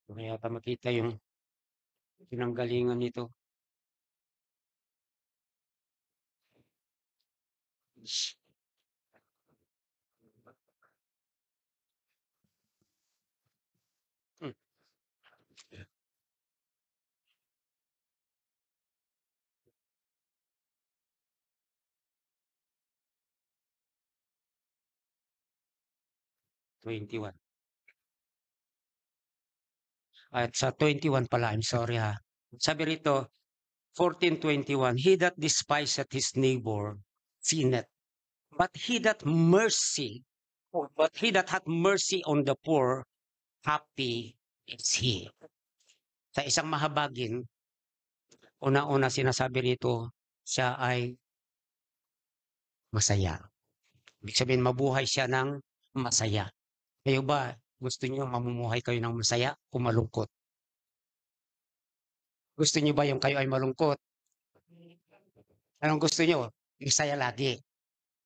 Hindi yata makita yung pinanggalingan nito. Hmm. 21. At sa 21 pala, I'm sorry ha. Sabi rito, 14:21, he that despiseth his neighbor sinneth, but he that hath mercy on the poor, happy is he. Sa isang mahabagin, una-una sinasabi rito, siya ay masaya. Ibig sabihin, mabuhay siya ng masaya. Kayo ba, gusto niyo mamumuhay kayo ng masaya o malungkot? Gusto niyo ba yung kayo ay malungkot? Anong gusto niyo? Masaya lagi.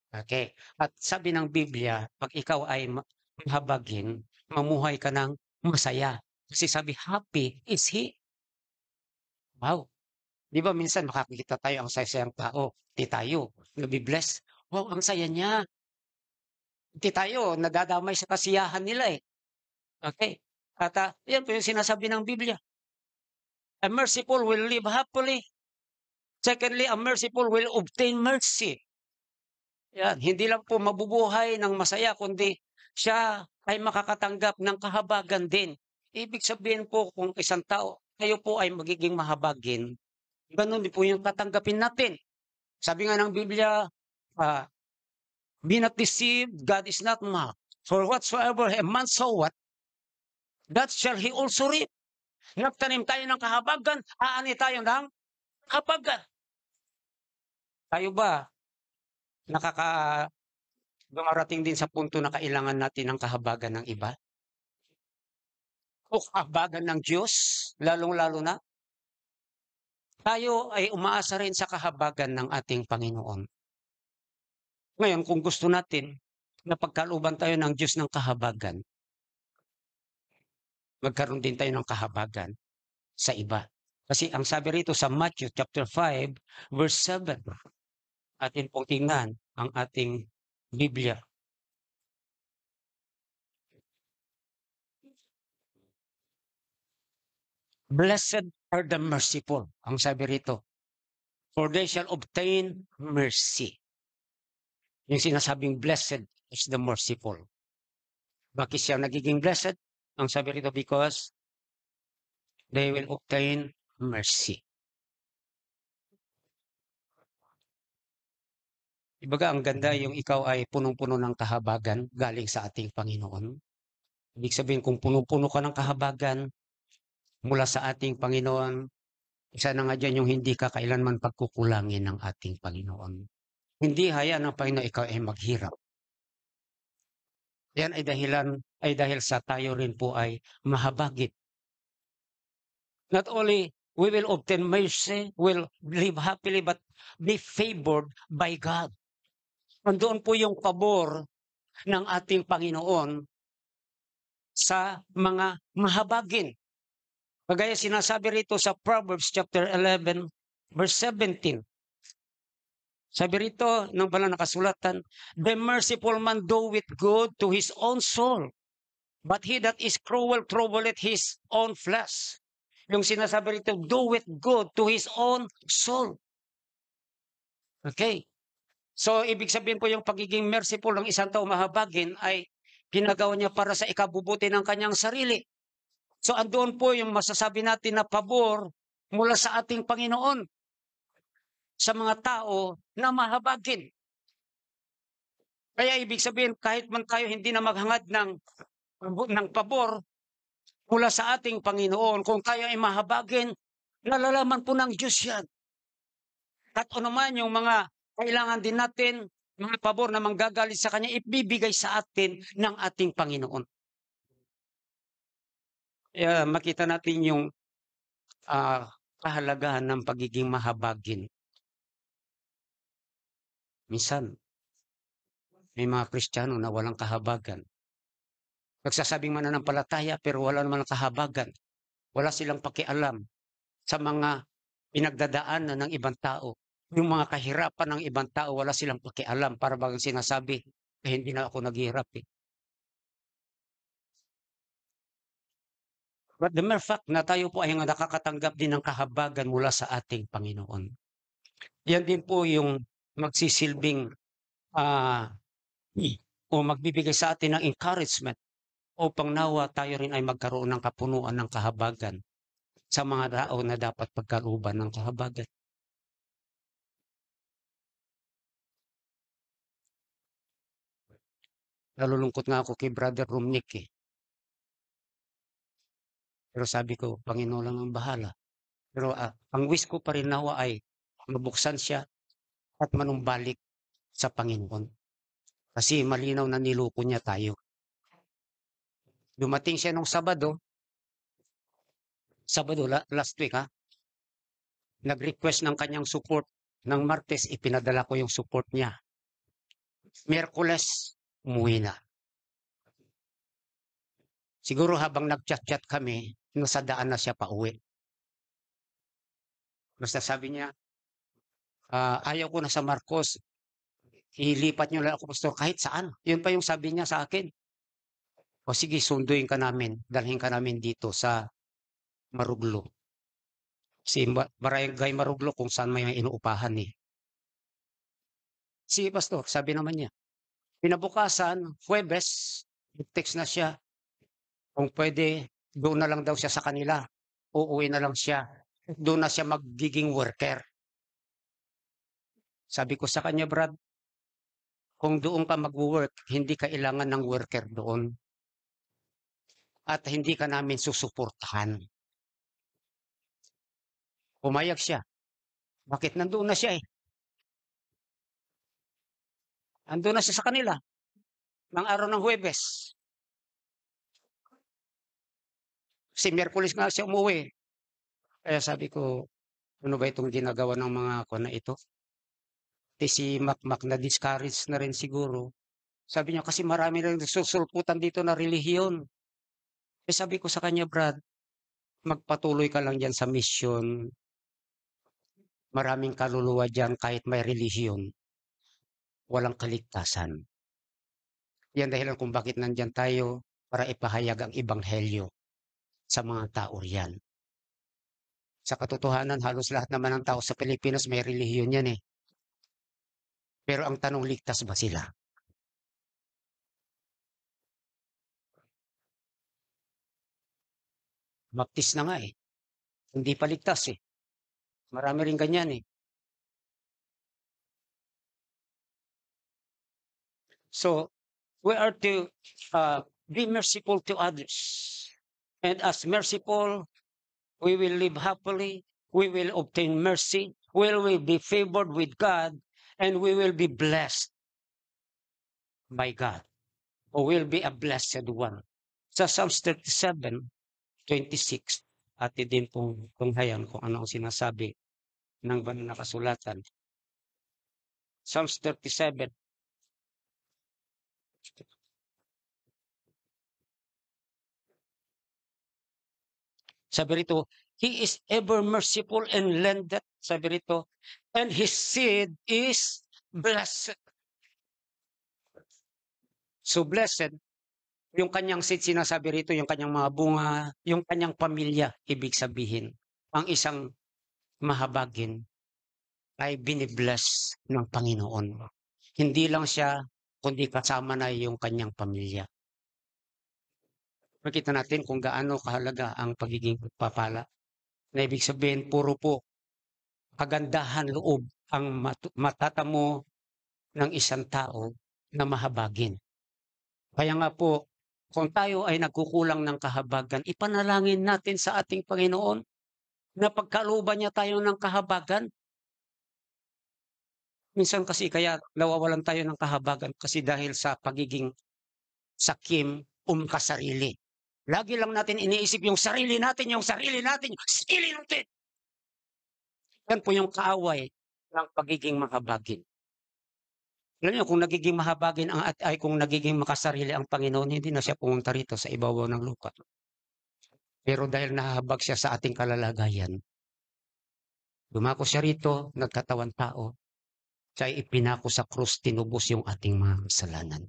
Okay. At sabi ng Biblia, pag ikaw ay mahabagin, mamuhay ka ng masaya. Kasi sabi, happy is he. Wow. Di ba minsan makakita tayo ang sayang tao, di tayo, nabibless. Wow, ang saya niya. Di tayo, nadadamay sa kasiyahan nila eh. Okay. At yan po yung sinasabi ng Biblia. A merciful will live happily. Secondly, a merciful will obtain mercy. Yan, hindi lang po mabubuhay ng masaya, kundi siya ay makakatanggap ng kahabagan din. Ibig sabihin po, kung isang tao, kayo po ay magiging mahabagin, ganun din po yung tatanggapin natin. Sabi nga ng Biblia, be not deceived, God is not mocked. For whatsoever a man soweth, that shall he also reap. Nagtanim tayo ng kahabagan, aani tayo ng kahabagan. Tayo ba, dumarating din sa punto na kailangan natin ng kahabagan ng iba? O kahabagan ng Diyos, lalong-lalo na? Tayo ay umaasa rin sa kahabagan ng ating Panginoon. Ngayon, kung gusto natin na pagkalooban tayo ng Diyos ng kahabagan, magkaroon din tayo ng kahabagan sa iba. Kasi ang sabi rito sa Matthew chapter 5, verse 7, atin pong tingnan ang ating Biblia. Blessed are the merciful, ang sabi rito, for they shall obtain mercy. Yung sinasabing blessed is the merciful. Bakit siya nagiging blessed? Ang sabi rito, because they will obtain mercy. Ibaga, ang ganda yung ikaw ay punong-puno ng kahabagan galing sa ating Panginoon. Ibig sabihin, kung puno-puno ka ng kahabagan mula sa ating Panginoon, isa na nga dyan yung hindi ka kailanman pagkukulangin ng ating Panginoon. Hindi hayaan ng Panginoon ikaw ay maghirap. Yan ay dahil sa tayo rin po ay mahabagin. Not only we will obtain mercy, will live happily, but be favored by God. Nandoon po yung pabor ng ating Panginoon sa mga mahabagin. Kagaya sinasabi rito sa Proverbs chapter 11, verse 17. Sabi rito ng banal na kasulatan, the merciful man doeth good to his own soul, but he that is cruel troubleth his own flesh. Yung sinasabi rito, doeth good to his own soul. Okay. So, ibig sabihin po yung pagiging merciful ng isang tao mahabagin ay ginagawa niya para sa ikabubuti ng kanyang sarili. So, andoon po yung masasabi natin na pabor mula sa ating Panginoon sa mga tao na mahabagin. Kaya ibig sabihin, kahit man tayo hindi na maghangad ng pabor mula sa ating Panginoon, kung tayo ay mahabagin, nalalaman po ng Diyos yan. At ano man yung mga kailangan din natin, mga pabor na manggagalit sa Kanya, ibibigay sa atin ng ating Panginoon. Kaya makita natin yung kahalagahan ng pagiging mahabagin. Minsan, may mga Kristiyano na walang kahabagan. Nagsasabing mananampalataya pero wala naman kahabagan. Wala silang pakialam sa mga pinagdadaanan ng ibang tao. Yung mga kahirapan ng ibang tao, wala silang pakialam. Para bagang sinasabi, hindi na ako naghihirap eh. But the mere fact na tayo po ay nakakatanggap din ng kahabagan mula sa ating Panginoon. Yan din po yung magsisilbing o magbibigay sa atin ng encouragement upang nawa tayo rin ay magkaroon ng kapunuan ng kahabagan sa mga tao na dapat pagkaluban ng kahabagan. Nalulungkot nga ako kay Brother Rumnik eh. Pero sabi ko, Panginoon lang ang bahala. Pero ang wish ko pa rin nawa ay mabuksan siya at manumbalik sa Panginoon. Kasi malinaw na niloko niya tayo. Dumating siya nung Sabado, last week ha, nag-request ng kanyang support. Ng Martes, ipinadala ko yung support niya. Miyerkules, umuwi na. Siguro habang nag-chat-chat kami, nasa daan na siya pauwi. Basta sabi niya, ayaw ko na sa Marcos, ilipat niyo lang ako, pastor, kahit saan. Yun pa yung sabi niya sa akin. O sige, sunduin ka namin, dalhin ka namin dito sa Maruglo. Si Barangay Maruglo kung saan may inuupahan eh. Si pastor, sabi naman niya, pinabukasan, Huwebes, text na siya, kung pwede, doon na lang daw siya sa kanila. Uuwi na lang siya. Doon na siya magiging worker. Sabi ko sa kanya, Brad, kung doon ka mag-work, hindi kailangan ng worker doon. At hindi ka namin susuportahan. Pumayag siya. Bakit nandoon na siya eh? Andun na siya sa kanila. Ng araw ng Huwebes. Si Miyerkules nga siya umuwi. Kaya sabi ko, ano ba itong ginagawa ng mga ako na ito? Si Makmak na discourage na rin siguro. Sabi niya kasi marami na nagsusulputan dito na relihiyon. Eh sabi ko sa kanya, Brad, magpatuloy ka lang dyan sa mission. Maraming kaluluwa dyan kahit may relihiyon. Walang kaligtasan. Yan dahilan kung bakit nandyan tayo para ipahayag ang ebanghelyo sa mga tao riyan. Sa katotohanan, halos lahat naman ng tao sa Pilipinas may relihiyon yan eh. Pero ang tanong, ligtas ba sila? Baptist na nga eh. Hindi pa ligtas eh. Marami rin ganyan eh. So, we are to be merciful to others. And as merciful, we will live happily, we will obtain mercy, we will be favored with God, and we will be blessed by God. Or will be a blessed one. Sa Psalms 37:26, atin din pong tunghayan kung ano ang sinasabi ng banal na kasulatan. Psalms 37. Sabi rito, He is ever merciful and lendeth, sabi rito, and His seed is blessed. So blessed, yung kanyang seed, sinasabi rito, yung kanyang mga bunga, yung kanyang pamilya, ibig sabihin, ang isang mahabagin ay binibless ng Panginoon. Hindi lang siya, kundi kasama na yung kanyang pamilya. Makita natin kung gaano kahalaga ang pagiging pagpapala. Na ibig sabihin, puro po kagandahan loob ang matatamo ng isang tao na mahabagin. Kaya nga po, kung tayo ay nagkukulang ng kahabagan, ipanalangin natin sa ating Panginoon na pagkalooban niya tayo ng kahabagan. Minsan kasi kaya nawawalan tayo ng kahabagan kasi dahil sa pagiging sakim kasarili. Lagi lang natin iniisip yung sarili natin, yung sarili natin, yung sarili natin. Yan po yung kaaway ng pagiging mahabagin. Alam niyo, kung nagiging mahabagin ay kung nagiging makasarili ang Panginoon, hindi na siya pumunta rito sa ibabaw ng lupa. Pero dahil nahahabag siya sa ating kalalagayan, dumako siya rito, nagkatawan tao, siya ay ipinako sa krus, tinubos yung ating mga kasalanan.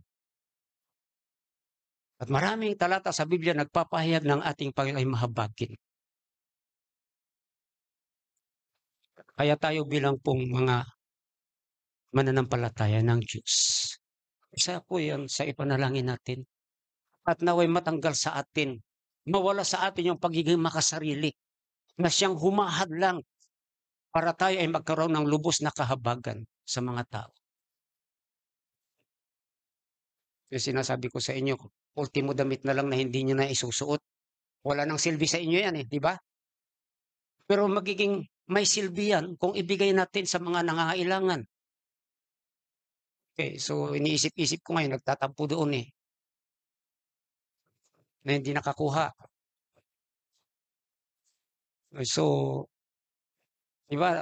At maraming talata sa Biblia nagpapahayag ng ating Panginoon ay mahabagin. Kaya tayo bilang pong mga mananampalataya ng Diyos, isa po yan sa ipanalangin natin. At naway matanggal sa atin, mawala sa atin yung pagiging makasarili, na siyang humahadlang para tayo ay magkaroon ng lubos na kahabagan sa mga tao. Yung sinasabi ko sa inyo, ultimo damit na lang na hindi nyo na isusuot. Wala nang silbi sa inyo yan di ba? Pero magiging may silbi yan kung ibigay natin sa mga nangangailangan. Okay, so iniisip-isip ko ngayon, nagtatampo doon na hindi nakakuha. So, di ba,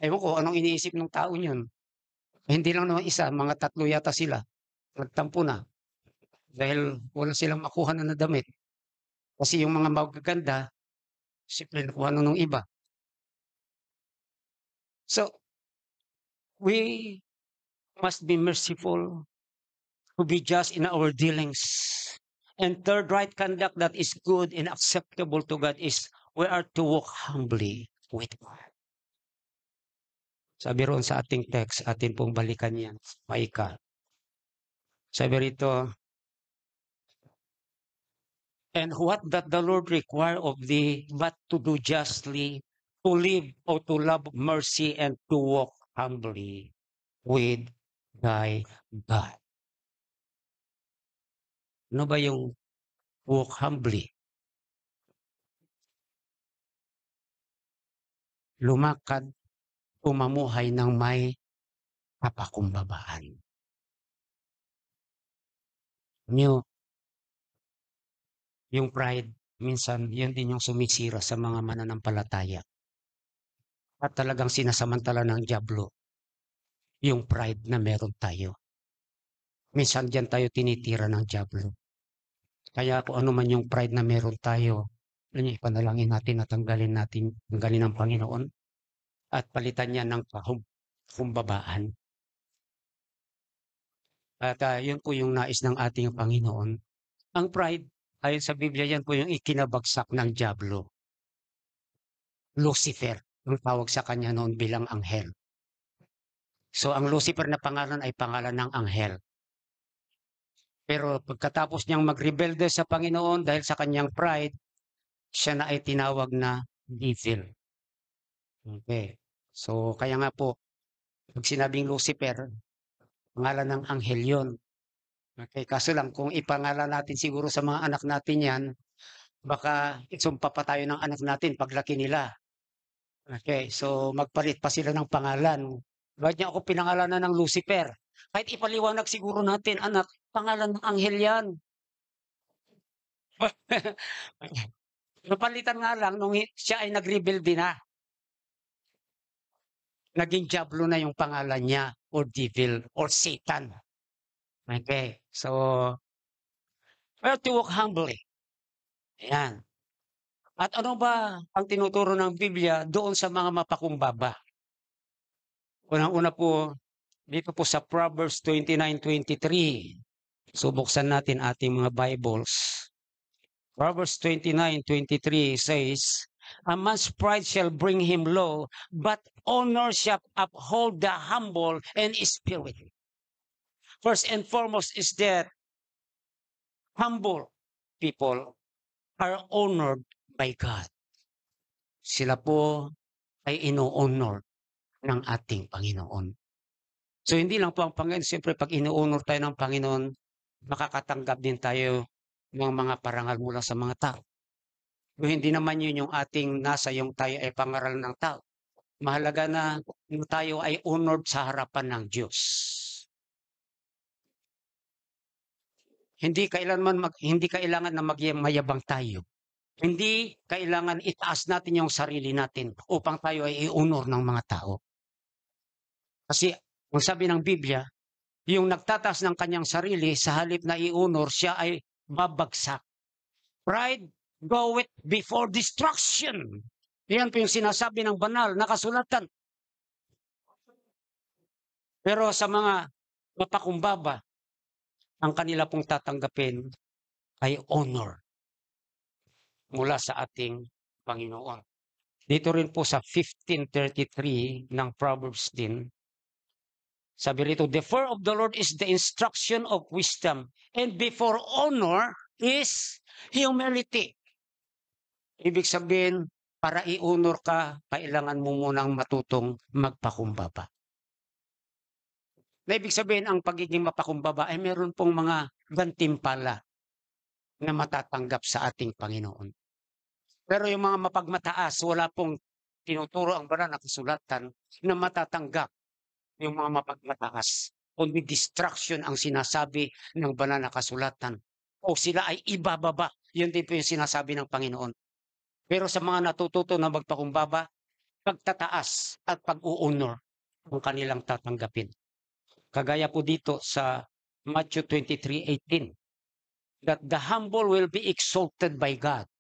ewan ko anong iniisip ng tao yun. Hindi lang naman isa, mga 3 yata sila. Nagtampo na. Dahil wala silang makuha na damit. Kasi yung mga magaganda, simple nakuha nung iba. So, we must be merciful, to be just in our dealings. And third, right conduct that is good and acceptable to God is we are to walk humbly with God. Sabi roon sa ating text, atin pong balikan yan. Maika. Sabi rito, and what doth the Lord require of thee but to do justly, to live or to love mercy, and to walk humbly with thy God. Ano ba yung walk humbly? Lumakad, umamuhay ng may kapakumbabaan. Yung pride, minsan, yun din yung sumisira sa mga mananampalataya. At talagang sinasamantala ng dyablo yung pride na meron tayo. Minsan dyan tayo tinitira ng dyablo. Kaya kung ano man yung pride na meron tayo, ipanalangin natin at tanggalin ng Panginoon at palitan niya ng kumbabaan. At yun po yung nais ng ating Panginoon. Ang pride, ayon sa Biblia, yan po yung ikinabagsak ng dyablo. Lucifer, ang tawag sa kanya noon bilang anghel. So ang Lucifer na pangalan ay pangalan ng anghel. Pero pagkatapos niyang magrebelde sa Panginoon dahil sa kanyang pride, siya na ay tinawag na devil. Okay. So kaya nga po, pag sinabing Lucifer, pangalan ng anghel yun. Okay, kaso lang kung ipangalan natin siguro sa mga anak natin yan, baka isumpa pa tayo ng anak natin paglaki nila. Okay, so magpalit pa sila ng pangalan. Bakit niya ako pinangalanan ng Lucifer? Kahit ipaliwanag siguro natin, anak, pangalan ng anghel yan. Napalitan nga lang nung siya ay nag-rebelde na. Naging Diablo na yung pangalan niya or devil or Satan. Okay. So, we have to walk humbly. Ayan. At ano ba ang tinuturo ng Biblia doon sa mga mapakumbaba? Unang-una po, dito po sa Proverbs 29:23. So, buksan natin ating mga Bibles. Proverbs 29:23 says, "A man's pride shall bring him low, but honor shall uphold the humble and spirit." First and foremost is that humble people are honored by God. Sila po ay ino-honor ng ating Panginoon. So hindi lang po ang Panginoon, siyempre pag ino-honor tayo ng Panginoon, makakatanggap din tayo ng mga parangal mula sa mga tao. Kung hindi naman yun yung ating nasa yung tayo ay pangaral ng tao. Mahalaga na yung tayo ay honored sa harapan ng Diyos. Hindi kailangan na mayabang tayo. Hindi kailangan itaas natin yung sarili natin upang tayo ay i-honor ng mga tao. Kasi ang sabi ng Biblia, yung nagtataas ng kanyang sarili sa halip na i-honor, siya ay babagsak. Pride goeth before destruction. Yan po yung sinasabi ng banal na kasulatan. Pero sa mga mapakumbaba, ang kanila pong tatanggapin ay honor mula sa ating Panginoon. Dito rin po sa 15:33 ng Proverbs din, sabi rito, "The fear of the Lord is the instruction of wisdom, and before honor is humility." Ibig sabihin, para i-honor ka, kailangan mo munang matutong magpakumbaba. Na ibig sabihin, ang pagiging mapakumbaba ay meron pong mga gantimpala na matatanggap sa ating Panginoon. Pero yung mga mapagmataas, wala pong tinuturo ang banal na kasulatan na matatanggap yung mga mapagmataas. Kundi distraction ang sinasabi ng banal na kasulatan. O sila ay ibababa. Yun din po yung sinasabi ng Panginoon. Pero sa mga natututo na magpakumbaba, pagtataas at pag-uunor ang kanilang tatanggapin. Kagaya po dito sa Matthew 23:18, that the humble will be exalted by God.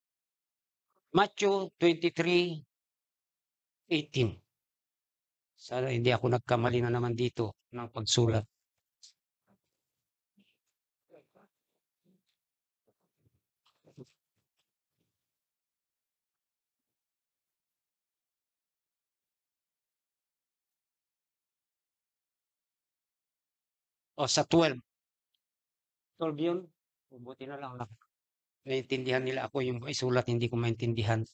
Matthew 23:18. Sana hindi ako nagkamali na naman dito ng pagsulat. O sa 12. 12 yun? Buti na lang. Naiintindihan nila ako yung isulat, hindi ko maintindihan.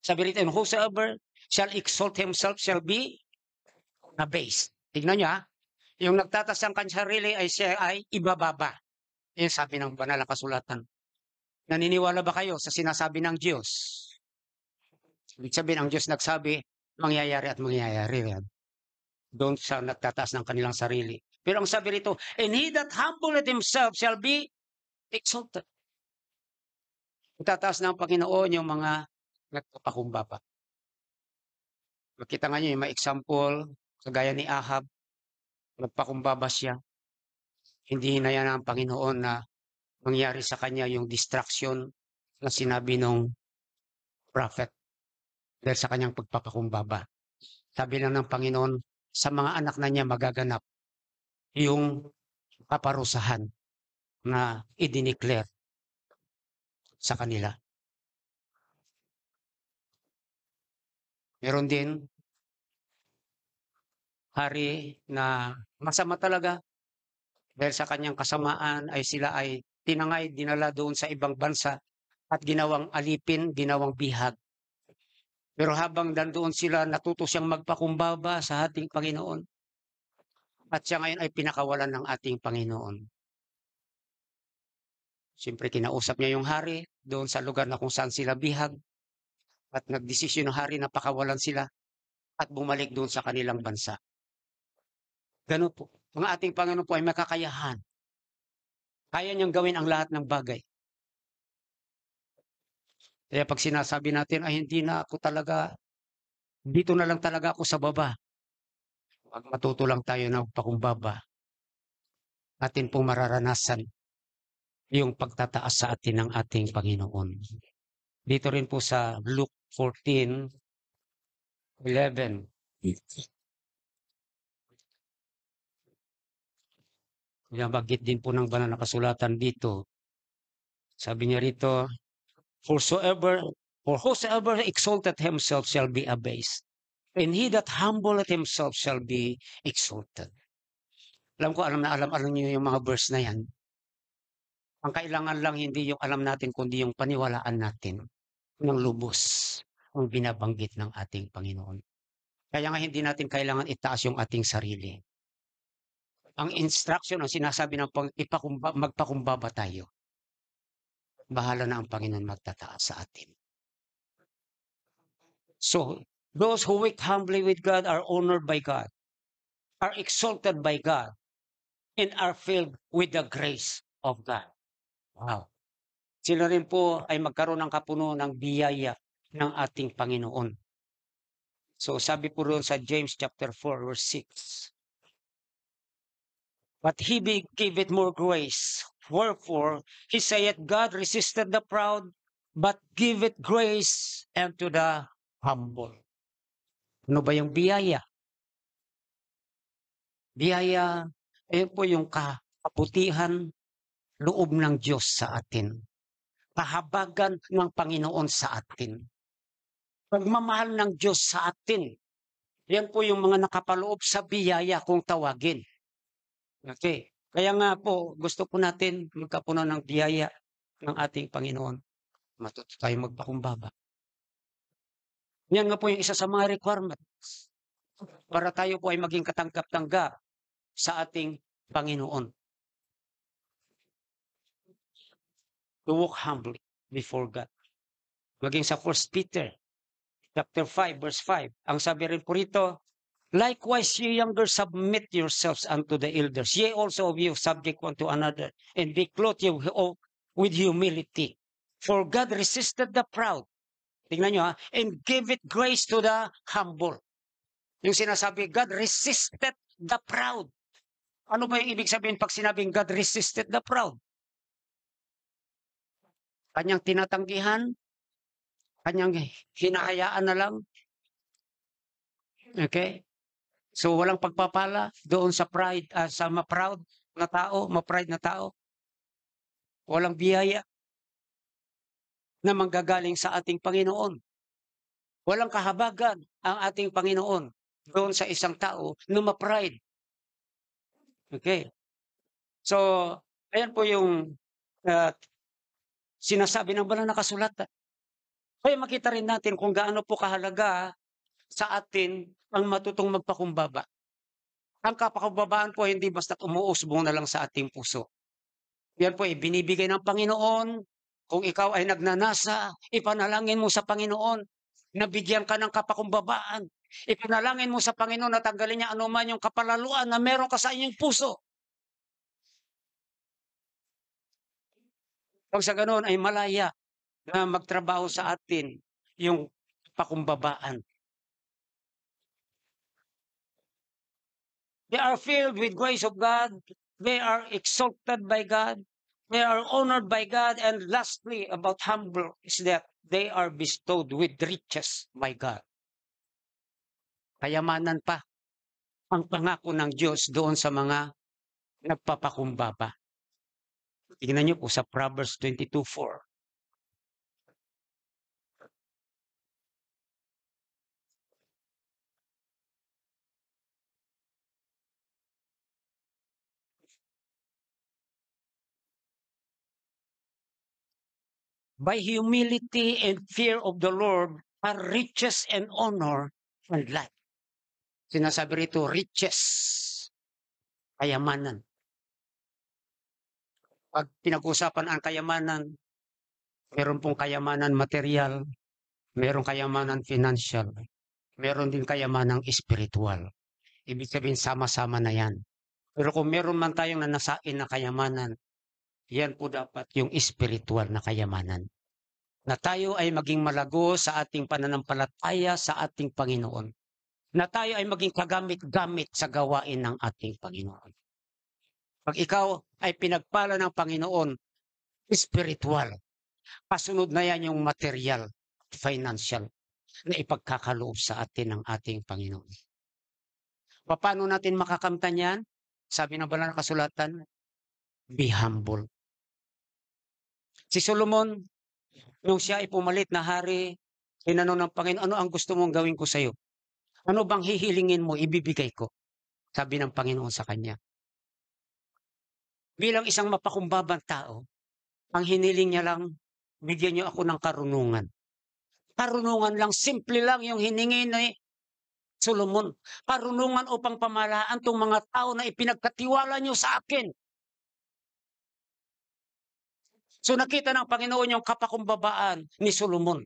Sabi rito, "And whosoever shall exalt himself shall be abased." Tignan niyo ha. Yung nagtatas ang kanyang sarili ay siya ay ibababa. Yan sabi ng banal na kasulatan. Naniniwala ba kayo sa sinasabi ng Diyos? Ibig sabihin, ang Diyos nagsabi, mangyayari at mangyayari yan. Doon sa nagtataas ng kanilang sarili. Pero ang sabi rito, "And he that humbleth himself shall be exalted." Itataas ng Panginoon yung mga nagpapakumbaba. Makita nga niyo yung mga example, kagaya ni Ahab, nagpakumbaba siya. Hindi hinayaan ng Panginoon na mangyari sa kanya yung distraction na sinabi ng prophet dahil sa kanyang pagpapakumbaba. Sabi lang ng Panginoon, sa mga anak na niya magaganap yung kaparusahan na idineclare sa kanila. Meron din hari na masama talaga dahil sa kanyang kasamaan ay sila ay tinangay, dinala doon sa ibang bansa at ginawang alipin, ginawang bihag. Pero habang nandoon sila, natuto siyang magpakumbaba sa ating Panginoon. At siya ngayon ay pinakawalan ng ating Panginoon. Siyempre, kinausap niya yung hari doon sa lugar na kung saan sila bihag. At nagdesisyon ng hari na pakawalan sila at bumalik doon sa kanilang bansa. Ganun po. Ang ating Panginoon po ay makakayahan. Kaya niyang gawin ang lahat ng bagay. Kaya pag sinasabi natin, ay hindi na ako talaga, dito na lang talaga ako sa baba. Pag matuto lang tayo ng pakumbaba, atin pong mararanasan yung pagtataas sa atin ng ating Panginoon. Dito rin po sa Luke 14:11. Binabanggit din po ng banal na kasulatan dito. Sabi niya rito, For whosoever exalted himself shall be abased, and he that humbleth himself shall be exalted. Alam ko, alam niyo yung mga verse na yan. Ang kailangan lang hindi yung alam natin, kundi yung paniwalaan natin ng lubos ang binabanggit ng ating Panginoon. Kaya nga hindi natin kailangan itaas yung ating sarili. Ang instruction, ang sinasabi ng magpakumbaba tayo. Bahala na ang Panginoon magtataas sa atin. So, those who wait humbly with God are honored by God, are exalted by God, and are filled with the grace of God. Wow. Sila rin po ay magkaroon ng kapuno ng biyaya ng ating Panginoon. So, sabi po roon sa James chapter 4, verse 6. But he giveth more grace. Wherefore, he saith, God resisted the proud, but giveth grace unto the humble. Ano ba yung biyaya? Biyaya, ayun po yung kaputihan, loob ng Diyos sa atin. Kahabagan ng Panginoon sa atin. Pagmamahal ng Diyos sa atin. Yan po yung mga nakapaloob sa biyaya kung tawagin. Okay. Kaya nga po, gusto po natin magkapuno ng biyaya ng ating Panginoon. Matuto tayo magpakumbaba. Yan nga po yung isa sa mga requirements para tayo po ay maging katanggap-tanggap sa ating Panginoon. To walk humbly before God. Maging sa 1 Peter chapter 5, verse 5. Ang sabi rin po rito, likewise, ye younger, submit yourselves unto the elders. Ye also of you subject one to another, and be clothed with humility. For God resisted the proud. Tingnan nyo ha, and give it grace to the humble. Yung sinasabi, God resisted the proud. Ano ba yung ibig sabihin pag sinabing God resisted the proud? Kanyang tinatanggihan, kanyang hinahayaan na lang. Okay? So walang pagpapala doon sa pride, sa ma-proud na tao, ma-pride na tao. Walang biyaya na manggagaling sa ating Panginoon. Walang kahabagan ang ating Panginoon doon sa isang tao na ma-pride. Okay? So, ayan po yung sinasabi ng banal na kasulatan. Kaya makita rin natin kung gaano po kahalaga sa atin ang matutong magpakumbaba. Ang kapakumbabaan po hindi basta umuusbong na lang sa ating puso. Yan po ay binibigay ng Panginoon. Kung ikaw ay nagnanasa, ipanalangin mo sa Panginoon. Nabigyan ka ng kapakumbabaan. Ipanalangin mo sa Panginoon na tanggalin niya anuman yung kapalaluan na meron ka sa inyong puso. Pag sa ganoon ay malaya na magtrabaho sa atin yung pakumbabaan. They are filled with grace of God. They are exalted by God. They are honored by God. And lastly, about humble is that they are bestowed with riches by God. Kayamanan pa ang pangako ng Diyos doon sa mga nagpapakumbaba. Tingnan niyo po sa Proverbs 22:4. By humility and fear of the Lord are riches and honor and life. Sinasabi rito, riches, kayamanan. Pag pinag-usapan ang kayamanan, meron pong kayamanan material, meron kayamanan financial, meron din kayamanang espiritual. Ibig sabihin, sama-sama na yan. Pero kung meron man tayong nanasain na kayamanan, yan po dapat yung espiritual na kayamanan. na tayo ay maging malago sa ating pananampalataya sa ating Panginoon, na tayo ay maging kagamit-gamit sa gawain ng ating Panginoon. Pag ikaw ay pinagpala ng Panginoon, spiritual, pasunod na yan yung material, financial, na ipagkakaloob sa atin ng ating Panginoon. Paano natin makakamtan yan? Sabi ng banal na kasulatan, be humble. Si Solomon, nung siya ay pumalit na hari, tinanong ng Panginoon, ano ang gusto mong gawin ko sa iyo? Ano bang hihilingin mo, ibibigay ko? Sabi ng Panginoon sa kanya. Bilang isang mapakumbabang tao, ang hiniling niya lang, bigyan niyo ako ng karunungan. Karunungan lang, simple lang yung hiningi ni Solomon. Karunungan upang pamahalaan itong mga tao na ipinagkatiwala niyo sa akin. So nakita ng Panginoon yung kapakumbabaan ni Solomon.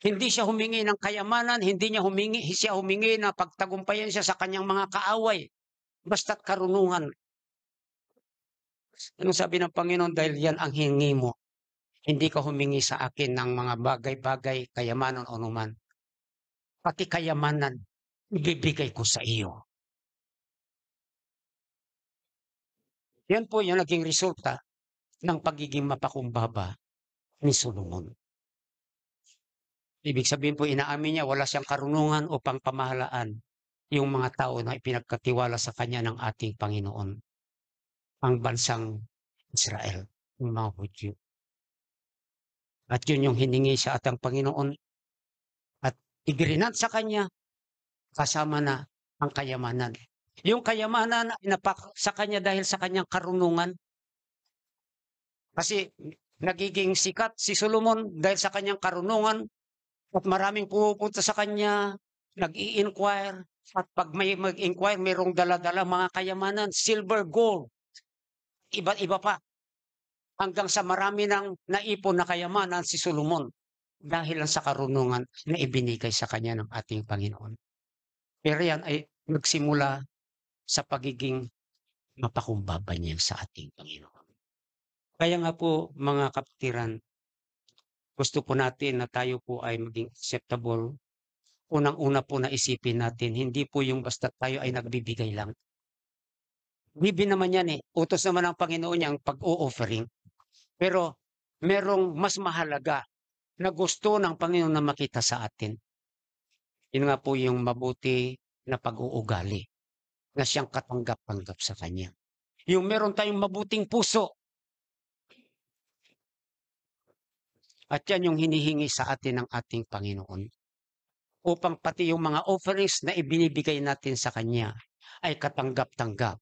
Hindi siya humingi ng kayamanan, hindi siya humingi na pagtagumpayan siya sa kanyang mga kaaway. Basta't karunungan. Anong sabi ng Panginoon? Dahil yan ang hingi mo. Hindi ka humingi sa akin ng mga bagay-bagay, kayamanan o naman. Pati kayamanan, ibibigay ko sa iyo. Yan po yung naging resulta ng pagiging mapakumbaba ni Solomon. Ibig sabihin po, inaamin niya, wala siyang karunungan upang pamahalaan yung mga tao na ipinagkatiwala sa kanya ng ating Panginoon. Ang bansang Israel, yung mga Hudyo. At yun yung hiningi sa ating Panginoon. At igrinat sa kanya, kasama na ang kayamanan. Yung kayamanan inapak sa kanya dahil sa kanyang karunungan. Kasi nagiging sikat si Solomon dahil sa kanyang karunungan. At maraming pumupunta sa kanya, nag-i-inquire. At pag may mag-inquire, mayroong dala-dala mga kayamanan, silver, gold, iba-iba pa. Hanggang sa marami nang naipon na kayamanan si Solomon dahil lang sa karunungan na ibinigay sa kanya ng ating Panginoon. Pero yan ay nagsimula sa pagiging mapakumbaba niya sa ating Panginoon. Kaya nga po mga kapatiran, gusto po natin na tayo po ay maging acceptable. Unang-una po na isipin natin, hindi po yung basta tayo ay nagbibigay lang. Bibi naman yan eh. Utos naman ng Panginoon niya ang pag-o-offering. Pero merong mas mahalaga na gusto ng Panginoon na makita sa atin. Yun nga po yung mabuti na pag-uugali na siyang katanggap-tanggap sa Kanya. Yung meron tayong mabuting puso. At yan yung hinihingi sa atin ng ating Panginoon. Upang pati yung mga offerings na ibinibigay natin sa Kanya ay katanggap-tanggap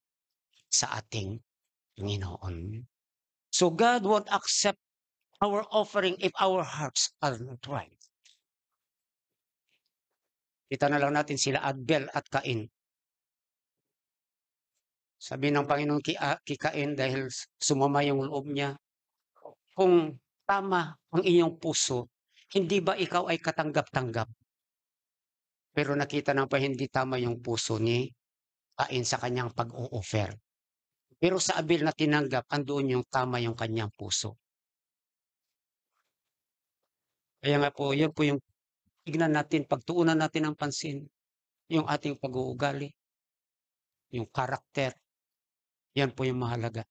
sa ating Panginoon. So God won't accept our offering if our hearts are not right. Kita na lang natin sila Abel at Cain. Sabi ng Panginoon kay Cain dahil sumama yung loob niya, kung tama ang iyong puso, hindi ba ikaw ay katanggap-tanggap? Pero nakita ng hindi tama yung puso ni Cain sa kanyang pag-o-offer. Pero sa Abel na tinanggap, andoon yung tama yung kanyang puso. Kaya nga po, yun po yung tignan natin, pagtuunan natin ng pansin, yung ating pag-uugali, yung karakter, yan po yung mahalaga.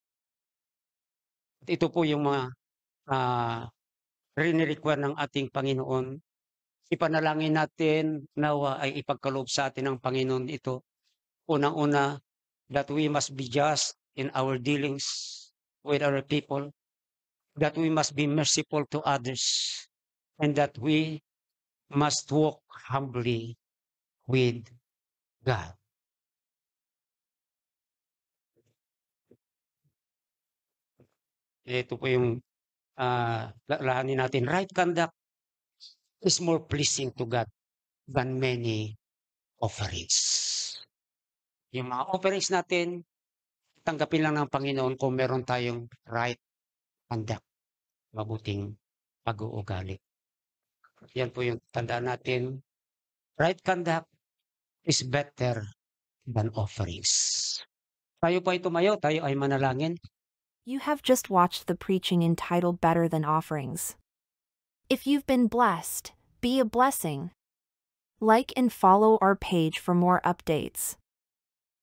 At ito po yung mga rini-require ng ating Panginoon. Ipanalangin natin nawa ay ipagkaloob sa atin ng Panginoon ito. Unang-una, that we must be just in our dealings with our people, that we must be merciful to others, and that we must walk humbly with God. Ito po yung lahanin natin. Right conduct is more pleasing to God than many offerings. Yung mga offerings natin, tanggapin lang ng Panginoon kung meron tayong right conduct, mabuting pag-uugali. Yan po yung tandaan natin. Right conduct is better than offerings. Tayo po ay tumayo, tayo ay manalangin. You have just watched the preaching entitled Better Than Offerings. If you've been blessed, be a blessing. Like and follow our page for more updates.